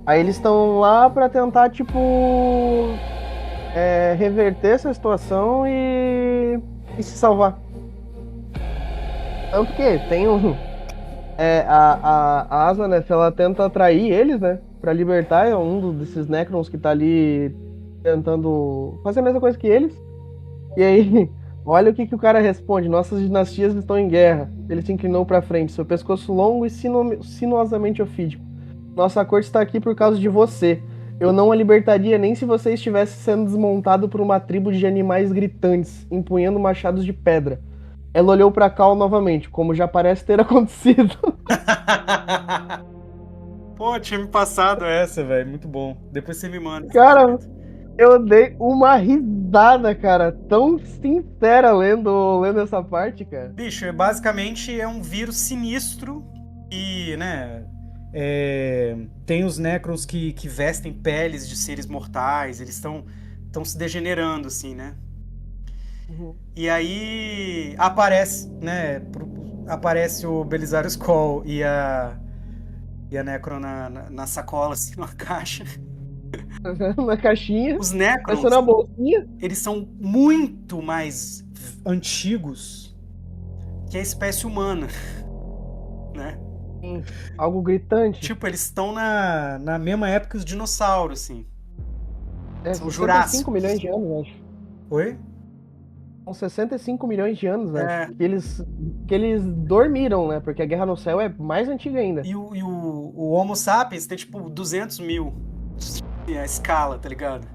Aí eles estão lá pra tentar, tipo, reverter essa situação e se salvar. Tanto que tem um. A Asa, ela tenta atrair eles, né? Pra libertar desses Necrons que tá ali tentando fazer a mesma coisa que eles. E aí, olha o que o cara responde: nossas dinastias estão em guerra. Ele se inclinou pra frente, seu pescoço longo e sinuosamente ofídico. Nossa corte está aqui por causa de você. Eu não a libertaria nem se você estivesse sendo desmontado por uma tribo de animais gritantes, empunhando machados de pedra. Ela olhou pra Cal novamente, como já parece ter acontecido. Pô, tinha me passado essa, velho. Muito bom. Depois você me manda se for Cara, escrito. eu dei uma risada, cara, tão sincera lendo essa parte, cara. Bicho, basicamente é um vírus sinistro e, né, tem os Necrons que vestem peles de seres mortais, eles estão se degenerando, assim, né? Uhum. E aí aparece, né, aparece o Belisarius Skull e a Necron na sacola, assim, numa caixa. Na caixinha, Os parecendo Necrons, uma bolsinha. eles são muito mais antigos que a espécie humana, né? Sim, algo gritante. Tipo, eles estão na mesma época que os dinossauros, assim. É, São 65 milhões jurássicos. de anos, acho. Oi? São 65 milhões de anos, acho. É, Que eles dormiram, né? Porque a Guerra no Céu é mais antiga ainda. e o Homo sapiens tem, tipo, 200 mil. A escala, tá ligado?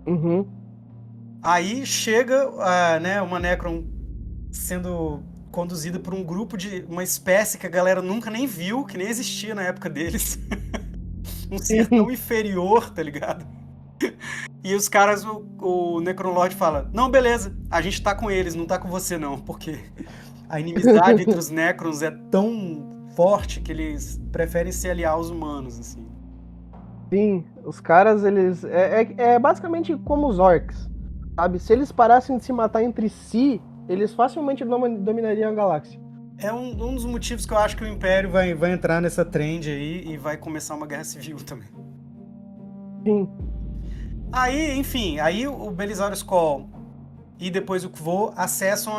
Uhum. Aí chega, né, uma Necron sendo conduzida por um grupo de uma espécie que a galera nunca nem viu, que nem existia na época deles. Um ser tão Sim. inferior, tá ligado? E os caras, o Necrolord fala: Não, beleza, a gente tá com eles, não tá com você não, porque a inimizade entre os Necrons é tão forte que eles preferem se aliar aos humanos, assim. Sim, os caras, eles. É basicamente como os orcs, sabe? Se eles parassem de se matar entre si, eles facilmente dominariam a galáxia. É um dos motivos que eu acho que o Império vai entrar nessa trend aí e vai começar uma guerra civil também. Sim. Aí, enfim, aí o Belisarius Skull e depois o Kvo acessam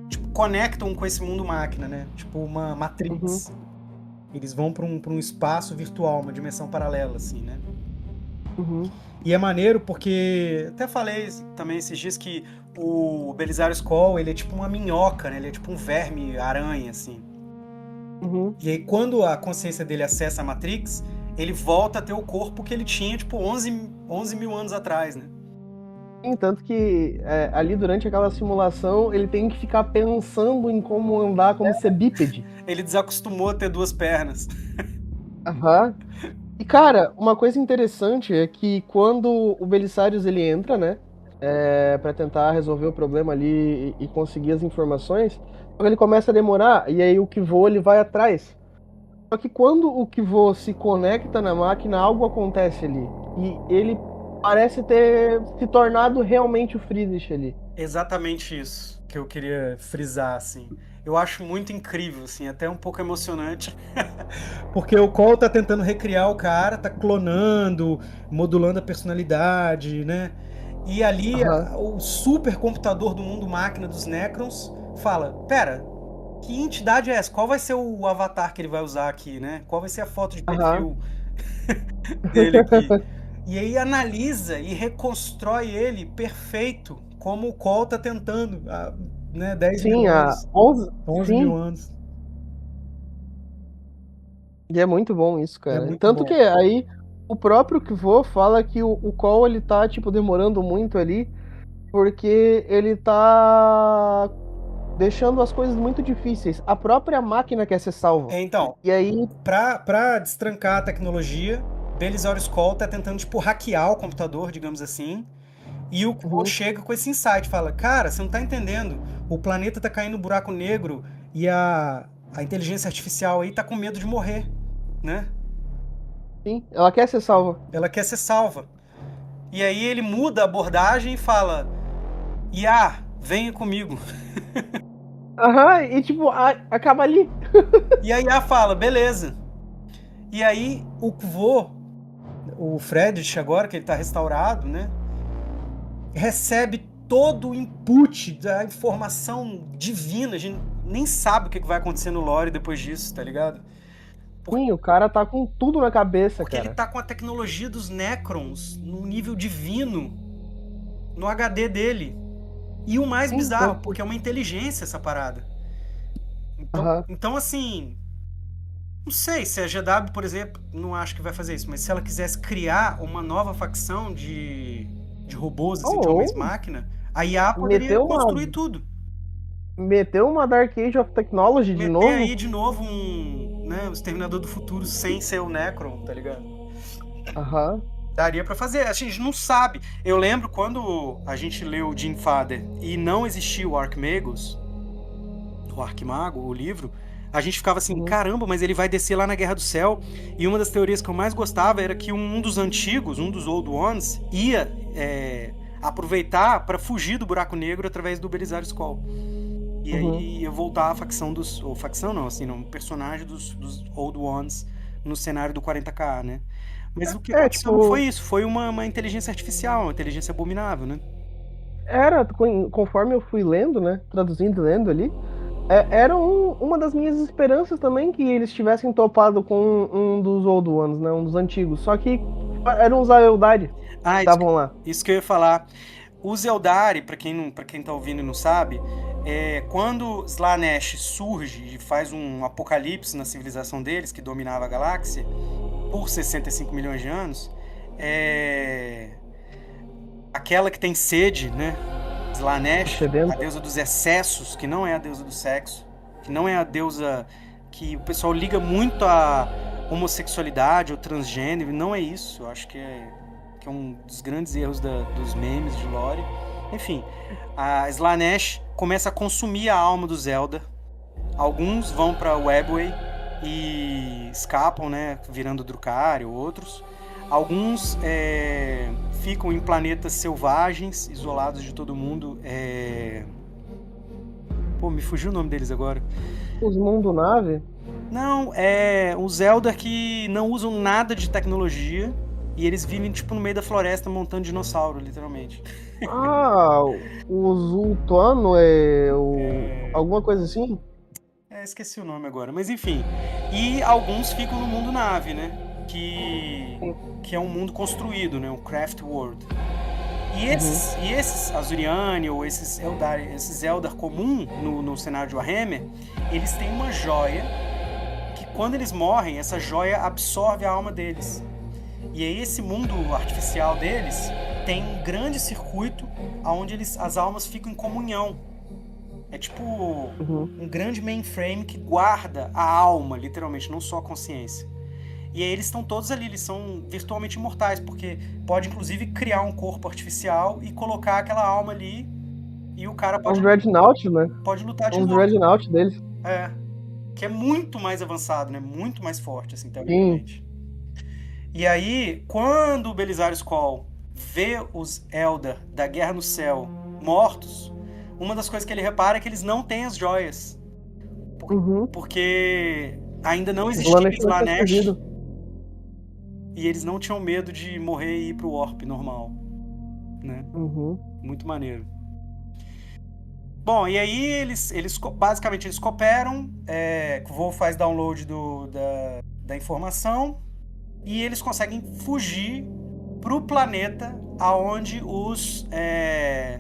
tipo, conectam com esse mundo máquina, né? Tipo uma Uhum. matrix. Eles vão pra um espaço virtual, uma dimensão paralela, assim, né? Uhum. E é maneiro porque até falei também esses dias que o Belisarius Skull, ele é tipo uma minhoca, né? Ele é tipo um verme aranha, assim. Uhum. E aí quando a consciência dele acessa a Matrix, ele volta a ter o corpo que ele tinha, tipo, 11 mil anos atrás, né? Sim, tanto que ali durante aquela simulação ele tem que ficar pensando em como andar, como ser bípede. Ele desacostumou a ter duas pernas. Aham. E cara, uma coisa interessante é que quando o Belisarius ele entra, né, para tentar resolver o problema ali e conseguir as informações, ele começa a demorar e aí o Kvo ele vai atrás. Só que quando o Kvo se conecta na máquina, algo acontece ali e ele parece ter se tornado realmente o Friedrich ali. Exatamente isso que eu queria frisar, assim. Eu acho muito incrível, assim, até um pouco emocionante. Porque o Cole tá tentando recriar o cara, tá clonando, modulando a personalidade, né? E ali Aham, o supercomputador do mundo máquina dos Necrons fala: Pera, que entidade é essa? Qual vai ser o avatar que ele vai usar aqui, né? Qual vai ser a foto de aham. perfil dele aqui? E aí analisa e reconstrói ele perfeito, como o Cole tá tentando há, né, 10 mil Sim, há anos, 11. 11 mil Sim, anos. e é muito bom isso, É cara. muito Tanto que bom. aí o próprio Kvo fala que o Cole ele tá, tipo, demorando muito ali, porque ele tá deixando as coisas muito difíceis. A própria máquina quer ser salva. Então, E aí, pra destrancar a tecnologia, Belisarius Cole tá tentando, tipo, hackear o computador, digamos assim. E o Cole uhum, chega com esse insight, fala, cara, você não tá entendendo. O planeta tá caindo no buraco negro e a inteligência artificial aí tá com medo de morrer, né? sim, ela quer ser salva. Ela quer ser salva. E aí ele muda a abordagem e fala, IA, venha comigo. Aham, e tipo, acaba ali. E a IA fala, beleza. E aí o Kvo, o Friedrich agora, que ele tá restaurado, né? Recebe todo o input da informação divina. A gente nem sabe o que vai acontecer no lore depois disso, tá ligado? Por- Sim, o cara tá com tudo na cabeça, Porque ele cara. tá com a tecnologia dos Necrons num nível divino no HD dele. E o mais Sim, bizarro, tanto. porque é uma inteligência essa parada. Aham. Então assim, não sei se a GW, por exemplo, não acho que vai fazer isso, mas se ela quisesse criar uma nova facção de robôs, assim, de Ou homens-máquina, a IA poderia meteu uma, construir tudo. meteu uma Dark Age of Technology de Meter novo. aí de novo um Exterminador do Futuro sem ser o Necron, tá ligado? Aham. Daria pra fazer, a gente não sabe. Eu lembro quando a gente leu o Jim Father e não existia o Arquimagus, o Arquimago, o livro, a gente ficava assim, Uhum. caramba, mas ele vai descer lá na Guerra do Céu. E uma das teorias que eu mais gostava era que um dos antigos, um dos Old Ones, ia aproveitar para fugir do buraco negro através do Belisário Skull. E Uhum. aí ia voltar a facção dos. Ou facção não, assim, não, personagem dos Old Ones no cenário do 40K, né? Mas o que É, aconteceu não foi tipo, isso, foi uma inteligência artificial, uma inteligência abominável, né? conforme eu fui lendo, né? Traduzindo e lendo ali, era uma das minhas esperanças também que eles tivessem topado com um dos Old Ones, né? Um dos antigos. Só que eram os Aeldari que Ah, estavam lá. isso que eu ia falar. Os Eldari, para quem tá ouvindo e não sabe, quando Slanesh surge e faz um apocalipse na civilização deles, que dominava a galáxia, por 65 milhões de anos, é, aquela que tem sede, né? O Slanesh, a sedento. deusa dos excessos, que não é a deusa do sexo, que não é a deusa que o pessoal liga muito à homossexualidade ou transgênero, não é isso. Eu acho que é um dos grandes erros dos memes de lore. Enfim, a Slanesh começa a consumir a alma do Zelda. Alguns vão para Webway e escapam, né, virando Drukhari ou outros. Alguns ficam em planetas selvagens, isolados de todo mundo. Pô, me fugiu o nome deles agora. Os Mundo Nave. Não, é os Eldar que não usam nada de tecnologia e eles vivem tipo no meio da floresta montando dinossauro, literalmente. Ah, o Zultuano é alguma coisa assim? Esqueci o nome agora, mas enfim. E alguns ficam no mundo nave, né? Que é um mundo construído, né? O Craft World. Uhum. E esses Azuriani ou esses Eldar comum no cenário de Warhammer, eles têm uma joia que quando eles morrem, essa joia absorve a alma deles. E aí esse mundo artificial deles tem um grande circuito onde as almas ficam em comunhão. É tipo Uhum. um grande mainframe que guarda a alma, literalmente, não só a consciência. E aí eles estão todos ali, eles são virtualmente imortais, porque pode inclusive criar um corpo artificial e colocar aquela alma ali e o cara Uns Dreadnought, né? pode lutar de Uns novo. Dreadnought deles. É. Que é muito mais avançado, né? Muito mais forte, assim, Sim. teoricamente. E aí, quando o Belisarius Cawl vê os Eldar da Guerra no Céu mortos, uma das coisas que ele repara é que eles não têm as joias. Uhum. Porque ainda não O existia Slanesh não tinha Slanesh surgido. e eles não tinham medo de morrer e ir pro Warp normal, né? Uhum. Muito maneiro. Bom, e aí eles basicamente eles cooperam, o voo faz download da informação e eles conseguem fugir pro planeta aonde os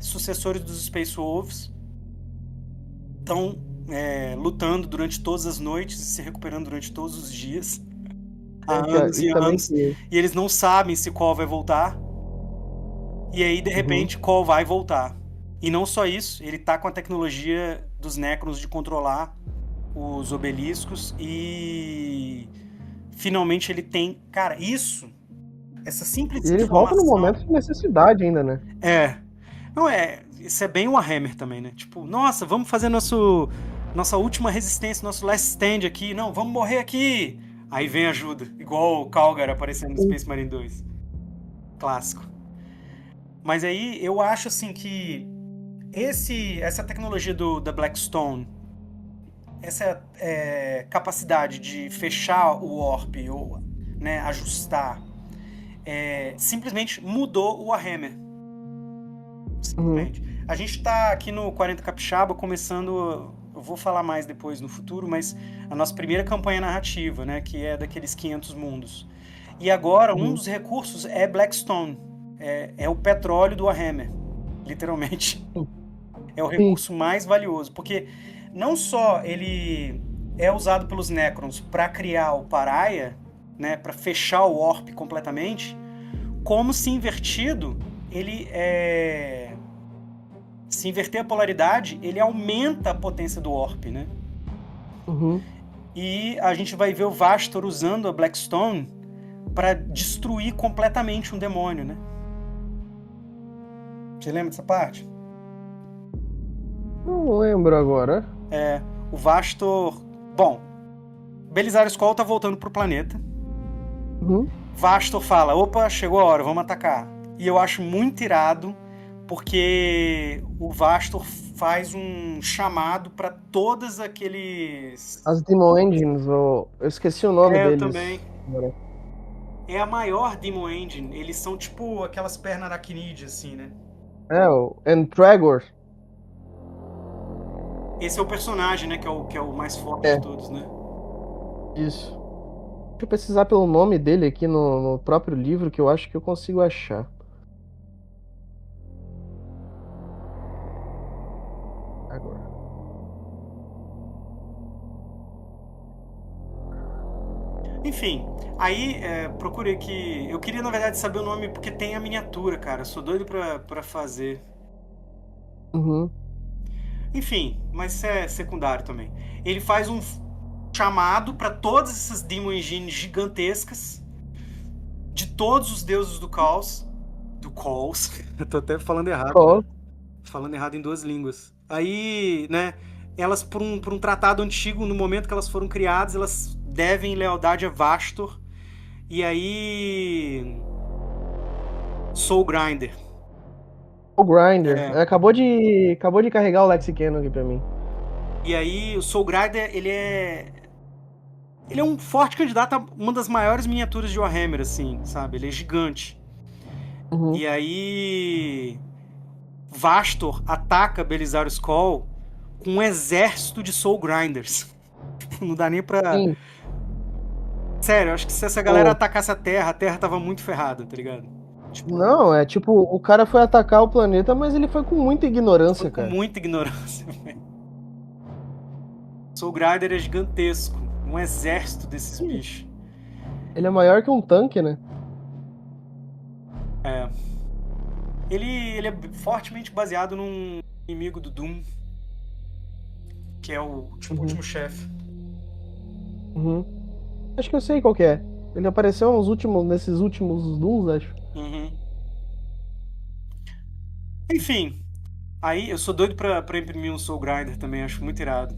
sucessores dos Space Wolves estão lutando durante todas as noites e se recuperando durante todos os dias. Há anos e também anos. que... E eles não sabem se Cole vai voltar. E aí, de repente, Cole vai voltar. E não só isso, ele tá com a tecnologia dos Necrons de controlar os obeliscos e finalmente ele tem... Cara, essa simples E ele volta no informação... momento de necessidade ainda, né? Não isso é bem Warhammer também, né? Tipo, nossa, vamos fazer nossa última resistência, nosso last stand aqui. Não, vamos morrer aqui. Aí vem ajuda, igual o Calgar aparecendo no Space Marine 2. Clássico. Mas aí eu acho assim que essa tecnologia da Blackstone, essa capacidade de fechar o Warp ou ajustar, simplesmente mudou o Warhammer. Simplesmente. A gente tá aqui no 40 Capixaba começando, eu vou falar mais depois no futuro, mas a nossa primeira campanha narrativa, né, que é daqueles 500 mundos. E agora um dos recursos é Blackstone, é o petróleo do Warhammer, literalmente. É o recurso mais valioso, porque não só ele é usado pelos Necrons para criar o Pariah, né, para fechar o Warp completamente, como se invertido, se inverter a polaridade, ele aumenta a potência do Warp, né? E a gente vai ver o Vastor usando a Blackstone para destruir completamente um demônio, né? Você lembra dessa parte? Não lembro agora. O Vastor... Bom, Belisário Skoll tá voltando pro planeta. Vastor fala, opa, chegou a hora, vamos atacar. E eu acho muito irado, porque o Vastor faz um chamado para todas aqueles... As Demon Engines, eu esqueci o nome deles. Eu também. É a maior Demon Engine, eles são tipo aquelas pernas aracnídeas, assim, né? O Entragor. Esse é o personagem, né, que é o mais forte de todos, né? Isso. Deixa eu pesquisar pelo nome dele aqui no próprio livro, que eu acho que eu consigo achar. Agora. Enfim, aí procurei aqui. Eu queria, na verdade, saber o nome porque tem a miniatura, cara. Eu sou doido pra fazer. Enfim, mas isso é secundário também. Ele faz um chamado para todas essas Demon Engines gigantescas de todos os deuses do caos. Do caos. Eu tô até falando errado. Falando errado em 2 línguas. Aí, né, elas, por um tratado antigo, no momento que elas foram criadas, elas devem lealdade a Vastor. E aí... Soul Grinder. O Grinder. Acabou de carregar o Lexicano aqui pra mim. E aí, o Soul Grinder, ele é um forte candidato a uma das maiores miniaturas de Warhammer, assim, sabe? Ele é gigante. E aí... Vastor ataca Belisário Skoll com um exército de Soul Grinders. Não dá nem pra... Sério, eu acho que se essa galera atacasse a Terra tava muito ferrada, tá ligado? Tipo, não, o cara foi atacar o planeta, mas ele foi com muita ignorância, cara. Com muita ignorância, velho. Soul Grinder é gigantesco. Um exército desses bichos. Ele é maior que um tanque, né? Ele é fortemente baseado num inimigo do Doom, que é o último chefe. Acho que eu sei qual que é. Ele apareceu nesses últimos Dooms, acho. Enfim, aí eu sou doido pra imprimir um Soul Grinder também, acho muito irado.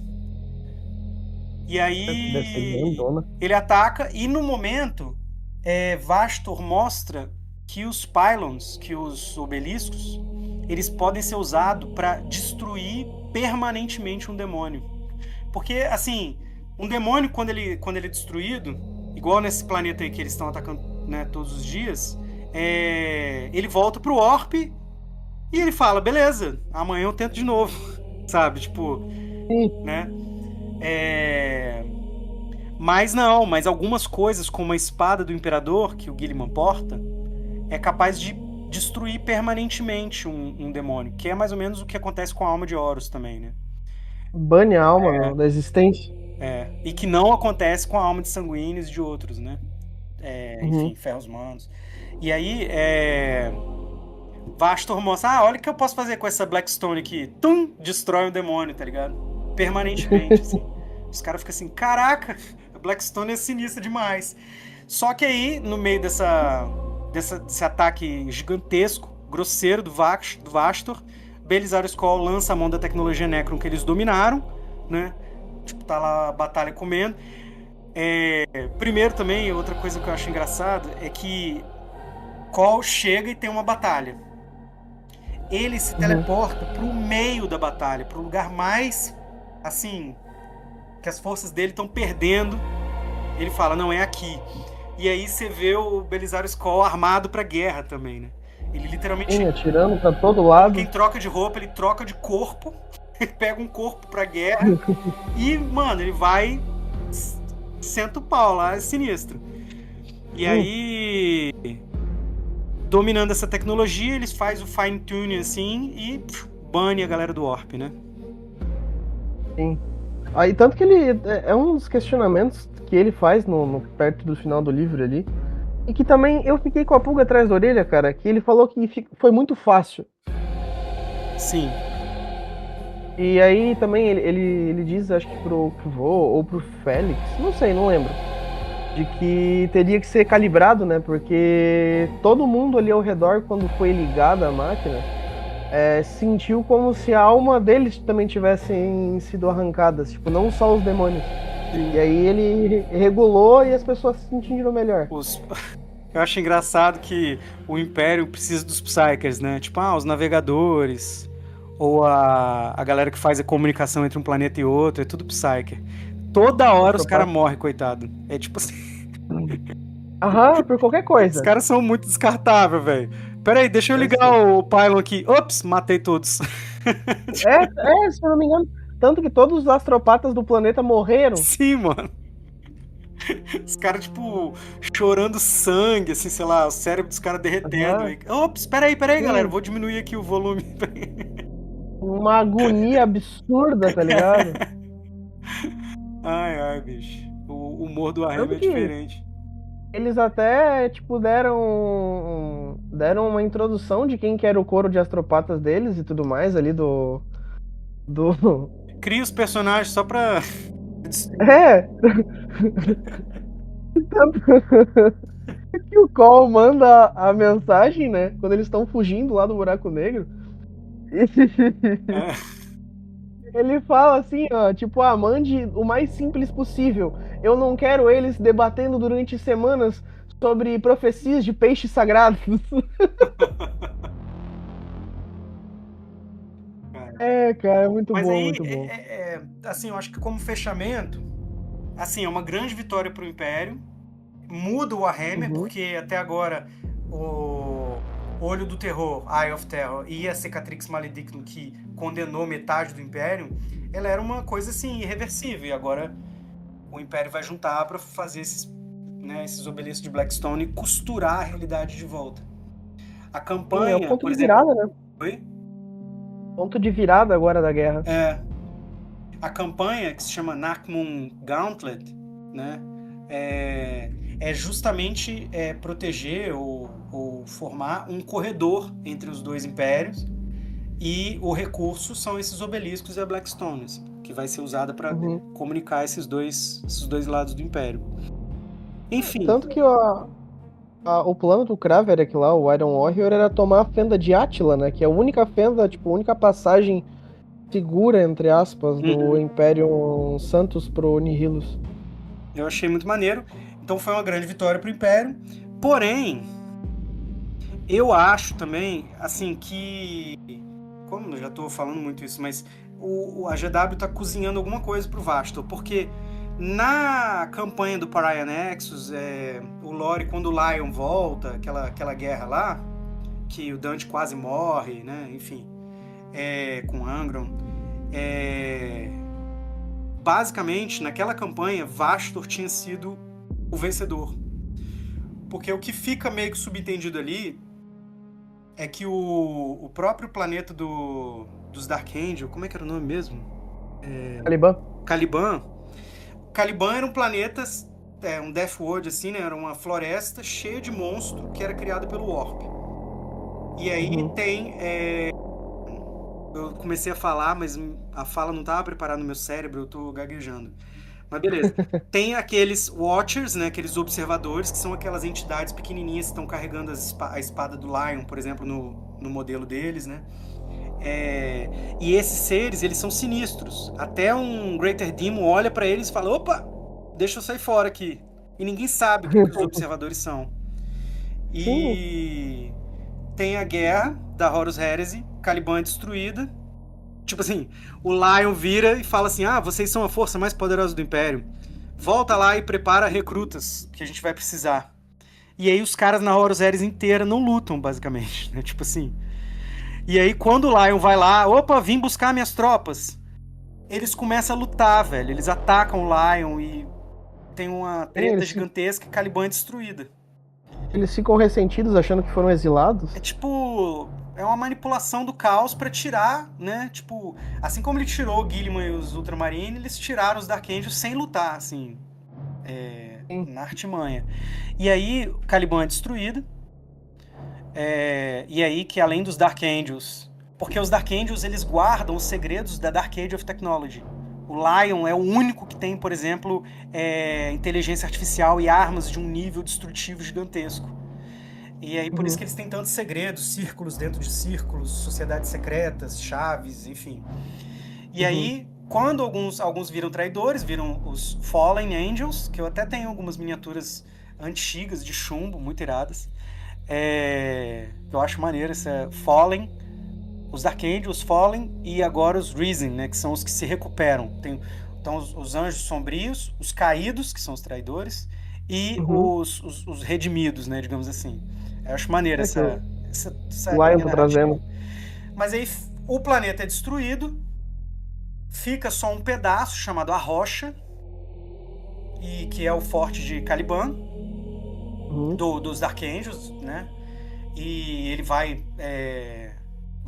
E aí Deve ser grandona. ele ataca e no momento Vastor mostra que os pylons, que os obeliscos, eles podem ser usados para destruir permanentemente um demônio. Porque, assim, um demônio, quando ele é destruído, igual nesse planeta aí que eles estão atacando, né, todos os dias, ele volta pro Orp e ele fala, beleza, amanhã eu tento de novo, sabe? Tipo, né? Mas algumas coisas, como a espada do Imperador, que o Guilliman porta, é capaz de destruir permanentemente um demônio, que é mais ou menos o que acontece com a alma de Horus também, né? Bane a alma da existência. E que não acontece com a alma de sanguíneos e de outros, né? Enfim, ferros manos. E aí, Vastor mostra, olha o que eu posso fazer com essa Blackstone aqui. Tum! Destrói o demônio, tá ligado? Permanentemente, assim. Os caras ficam assim, caraca, a Blackstone é sinistra demais. Só que aí, no meio desse ataque gigantesco, grosseiro do Vastor, Belisarius Skull lança a mão da tecnologia Necron que eles dominaram, né? Tipo, tá lá a batalha comendo. Primeiro também, outra coisa que eu acho engraçado é que Cole chega e tem uma batalha. Ele se teleporta pro meio da batalha, pro lugar mais, assim, que as forças dele estão perdendo. Ele fala, não, é aqui. E aí você vê o Belisarius Skull armado pra guerra também, né? Ele literalmente... atirando pra todo lado. Quem troca de roupa, ele troca de corpo. Ele pega um corpo pra guerra. E, mano, ele vai... Senta o pau lá, é sinistro. E aí... Dominando essa tecnologia, eles fazem o fine-tuning assim e bane a galera do Orp, né? Sim. Aí, tanto que ele... É um dos questionamentos que ele faz perto do final do livro ali. E que também eu fiquei com a pulga atrás da orelha, cara. Que ele falou que foi muito fácil. Sim. E aí também ele diz, acho que pro Kvo ou pro Félix, não sei, não lembro. De que teria que ser calibrado, né? Porque todo mundo ali ao redor, quando foi ligado à máquina, sentiu como se a alma deles também tivessem sido arrancadas. Tipo, não só os demônios. E aí ele regulou e as pessoas se sentiram melhor. Eu acho engraçado que o Império precisa dos Psykers, né? Tipo, os navegadores, ou a galera que faz a comunicação entre um planeta e outro, é tudo Psyker. Toda hora os caras morrem, coitado. É tipo assim... Aham, por qualquer coisa. Os caras são muito descartáveis, velho. Pera aí, deixa eu ligar o pylon aqui. Ops, matei todos. Se eu não me engano. Tanto que todos os astropatas do planeta morreram. Sim, mano. Os caras, tipo, chorando sangue, assim, sei lá, o cérebro dos caras derretendo. Ops, peraí, galera, vou diminuir aqui o volume. Uma agonia absurda, tá ligado? Ai, bicho. O humor do Warhammer é diferente. Eles até, tipo, deram uma introdução de quem que era o coro de astropatas deles e tudo mais ali do... Cria os personagens só pra... que o Cole manda a mensagem, né? Quando eles estão fugindo lá do buraco negro. Ele fala assim, ó, tipo, mande o mais simples possível. Eu não quero eles debatendo durante semanas sobre profecias de peixes sagrados. Cara, é muito Mas bom, aí, muito bom. Assim, eu acho que como fechamento, assim, é uma grande vitória pro Império. Muda o Warhammer, porque até agora o Olho do Terror, Eye of Terror, e a Cicatrix Maledictum, que condenou metade do Império, ela era uma coisa assim, irreversível. E agora o Império vai juntar para fazer esses obeliscos de Blackstone e costurar a realidade de volta. A campanha, é um ponto por de exemplo... virada, né? Oi? Ponto de virada agora da guerra. A campanha, que se chama Nakmun Gauntlet, né? É justamente proteger ou formar um corredor entre os dois impérios, e o recurso são esses obeliscos e a Blackstones, que vai ser usada para comunicar esses dois lados do império. Enfim. Tanto que o plano do Kraverek lá, o Iron Warrior, era tomar a fenda de Átila, né? Que é a única fenda, tipo, a única passagem segura, entre aspas, do Império Santos pro Nihilus. Eu achei muito maneiro. Então foi uma grande vitória pro Império. Porém, Eu acho também, assim, que. Como eu já tô falando muito isso, mas a GW tá cozinhando alguma coisa pro Vastor, porque na campanha do Pariah Nexus, o Lore, quando o Lion volta, aquela guerra lá, que o Dante quase morre, né? Enfim, com Angron. Basicamente, naquela campanha, Vastor tinha sido o vencedor. Porque o que fica meio que subentendido ali é que o próprio planeta dos Dark Angel, como é que era o nome mesmo? Caliban. Caliban. Caliban era um planeta, um Death World, assim, né? Era uma floresta cheia de monstro que era criada pelo Warp. E aí tem. Eu comecei a falar, mas a fala não estava preparada no meu cérebro, eu tô gaguejando. Mas beleza. Tem aqueles Watchers, né? Aqueles observadores, que são aquelas entidades pequenininhas que estão carregando a espada do Lion, por exemplo, no modelo deles, né? E esses seres, eles são sinistros. Até um Greater Demon olha pra eles e fala: opa, deixa eu sair fora aqui. E ninguém sabe o que os observadores são. Sim. E tem a guerra da Horus Heresy, Caliban é destruída. Tipo assim, o Lion vira e fala assim: ah, vocês são a força mais poderosa do Império. Volta lá e prepara recrutas, que a gente vai precisar. E aí os caras na Horus Heresy inteira não lutam, basicamente, né? Tipo assim. E aí quando o Lion vai lá, opa, vim buscar minhas tropas. Eles começam a lutar, velho. Eles atacam o Lion e tem uma Sim, treta gigantesca e Caliban é destruída. eles ficam ressentidos achando que foram exilados. É tipo, é uma manipulação do caos pra tirar, né? Tipo, assim como ele tirou o Guilliman e os Ultramarine, eles tiraram os Dark Angels sem lutar, assim, Sim. na artimanha. E aí, Caliban é destruída. E aí que além dos Dark Angels, porque os Dark Angels eles guardam os segredos da Dark Age of Technology. O Lion é o único que tem, por exemplo, inteligência artificial e armas de um nível destrutivo gigantesco. E aí por isso que eles têm tantos segredos, círculos dentro de círculos, sociedades secretas, chaves, enfim. E aí, quando alguns viram traidores, viram os Fallen Angels, que eu até tenho algumas miniaturas antigas de chumbo, muito iradas. Eu acho maneiro essa Fallen, os Dark Angels, Fallen e agora os Risen, né, que são os que se recuperam. Então os anjos sombrios, os caídos, que são os traidores, e Uhum. os redimidos, né, digamos assim. Eu acho maneiro É que o essa Lion linha tá narrativa. trazendo. Mas aí o planeta é destruído, fica só um pedaço chamado a Rocha, e que é o forte de Caliban, Uhum. dos Dark Angels, né? E ele vai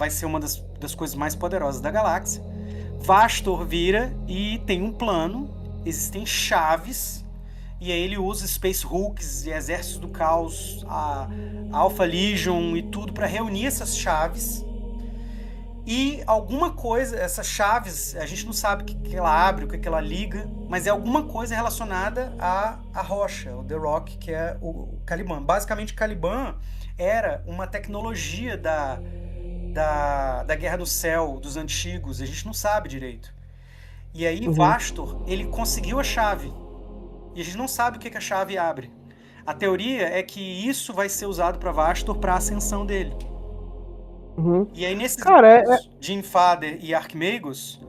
ser uma das coisas mais poderosas da galáxia. Vastor vira e tem um plano, existem chaves, e aí ele usa Space Hulks e Exércitos do Caos, a Alpha Legion e tudo para reunir essas chaves. E alguma coisa, essas chaves, a gente não sabe o que ela abre, o que ela liga, mas é alguma coisa relacionada à rocha, o The Rock, que é o Caliban. Basicamente, Caliban era uma tecnologia da Guerra do Céu, dos antigos, a gente não sabe direito. E aí, Uhum. Vastor, ele conseguiu a chave, e a gente não sabe o que a chave abre. A teoria é que isso vai ser usado para Vastor para a ascensão dele. Uhum. E aí, nesses Cara, livros de Infader e Arquimagos,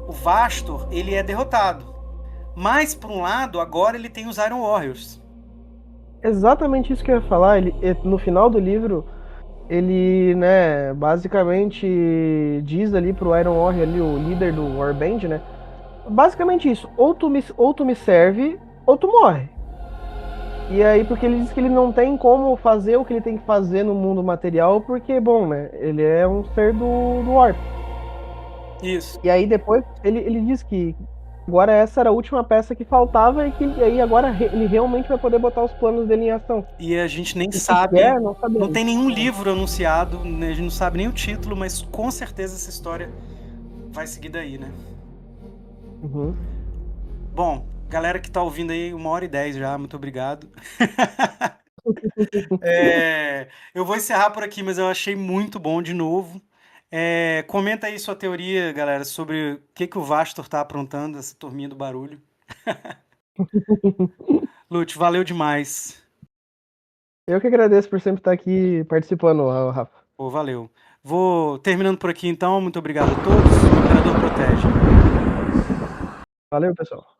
o Vastor, ele é derrotado. Mas, por um lado, agora ele tem os Iron Warriors. exatamente isso que eu ia falar. No final do livro, ele, né, basicamente diz ali pro Iron Warrior, ali, o líder do Warband, né? Basicamente isso. Ou tu me serve, ou tu morre. E aí, porque ele diz que ele não tem como fazer o que ele tem que fazer no mundo material, porque, bom, né? Ele é um ser do Warp. Isso. E aí depois ele diz que agora essa era a última peça que faltava e que aí agora ele realmente vai poder botar os planos dele em ação. E a gente nem O que sabe, quer, não não sabemos. tem nenhum livro anunciado, né? A gente não sabe nem o título, mas com certeza essa história vai seguir daí, né? Uhum. Bom, galera que tá ouvindo aí, 1h10 já, muito obrigado. Eu vou encerrar por aqui, mas eu achei muito bom de novo. Comenta aí sua teoria, galera, sobre o que o Vastor tá aprontando, essa turminha do barulho. Lute, valeu demais. Eu que agradeço por sempre estar aqui participando, Rafa. Pô, valeu. Vou terminando por aqui então. Muito obrigado a todos. O Imperador protege. Valeu, pessoal.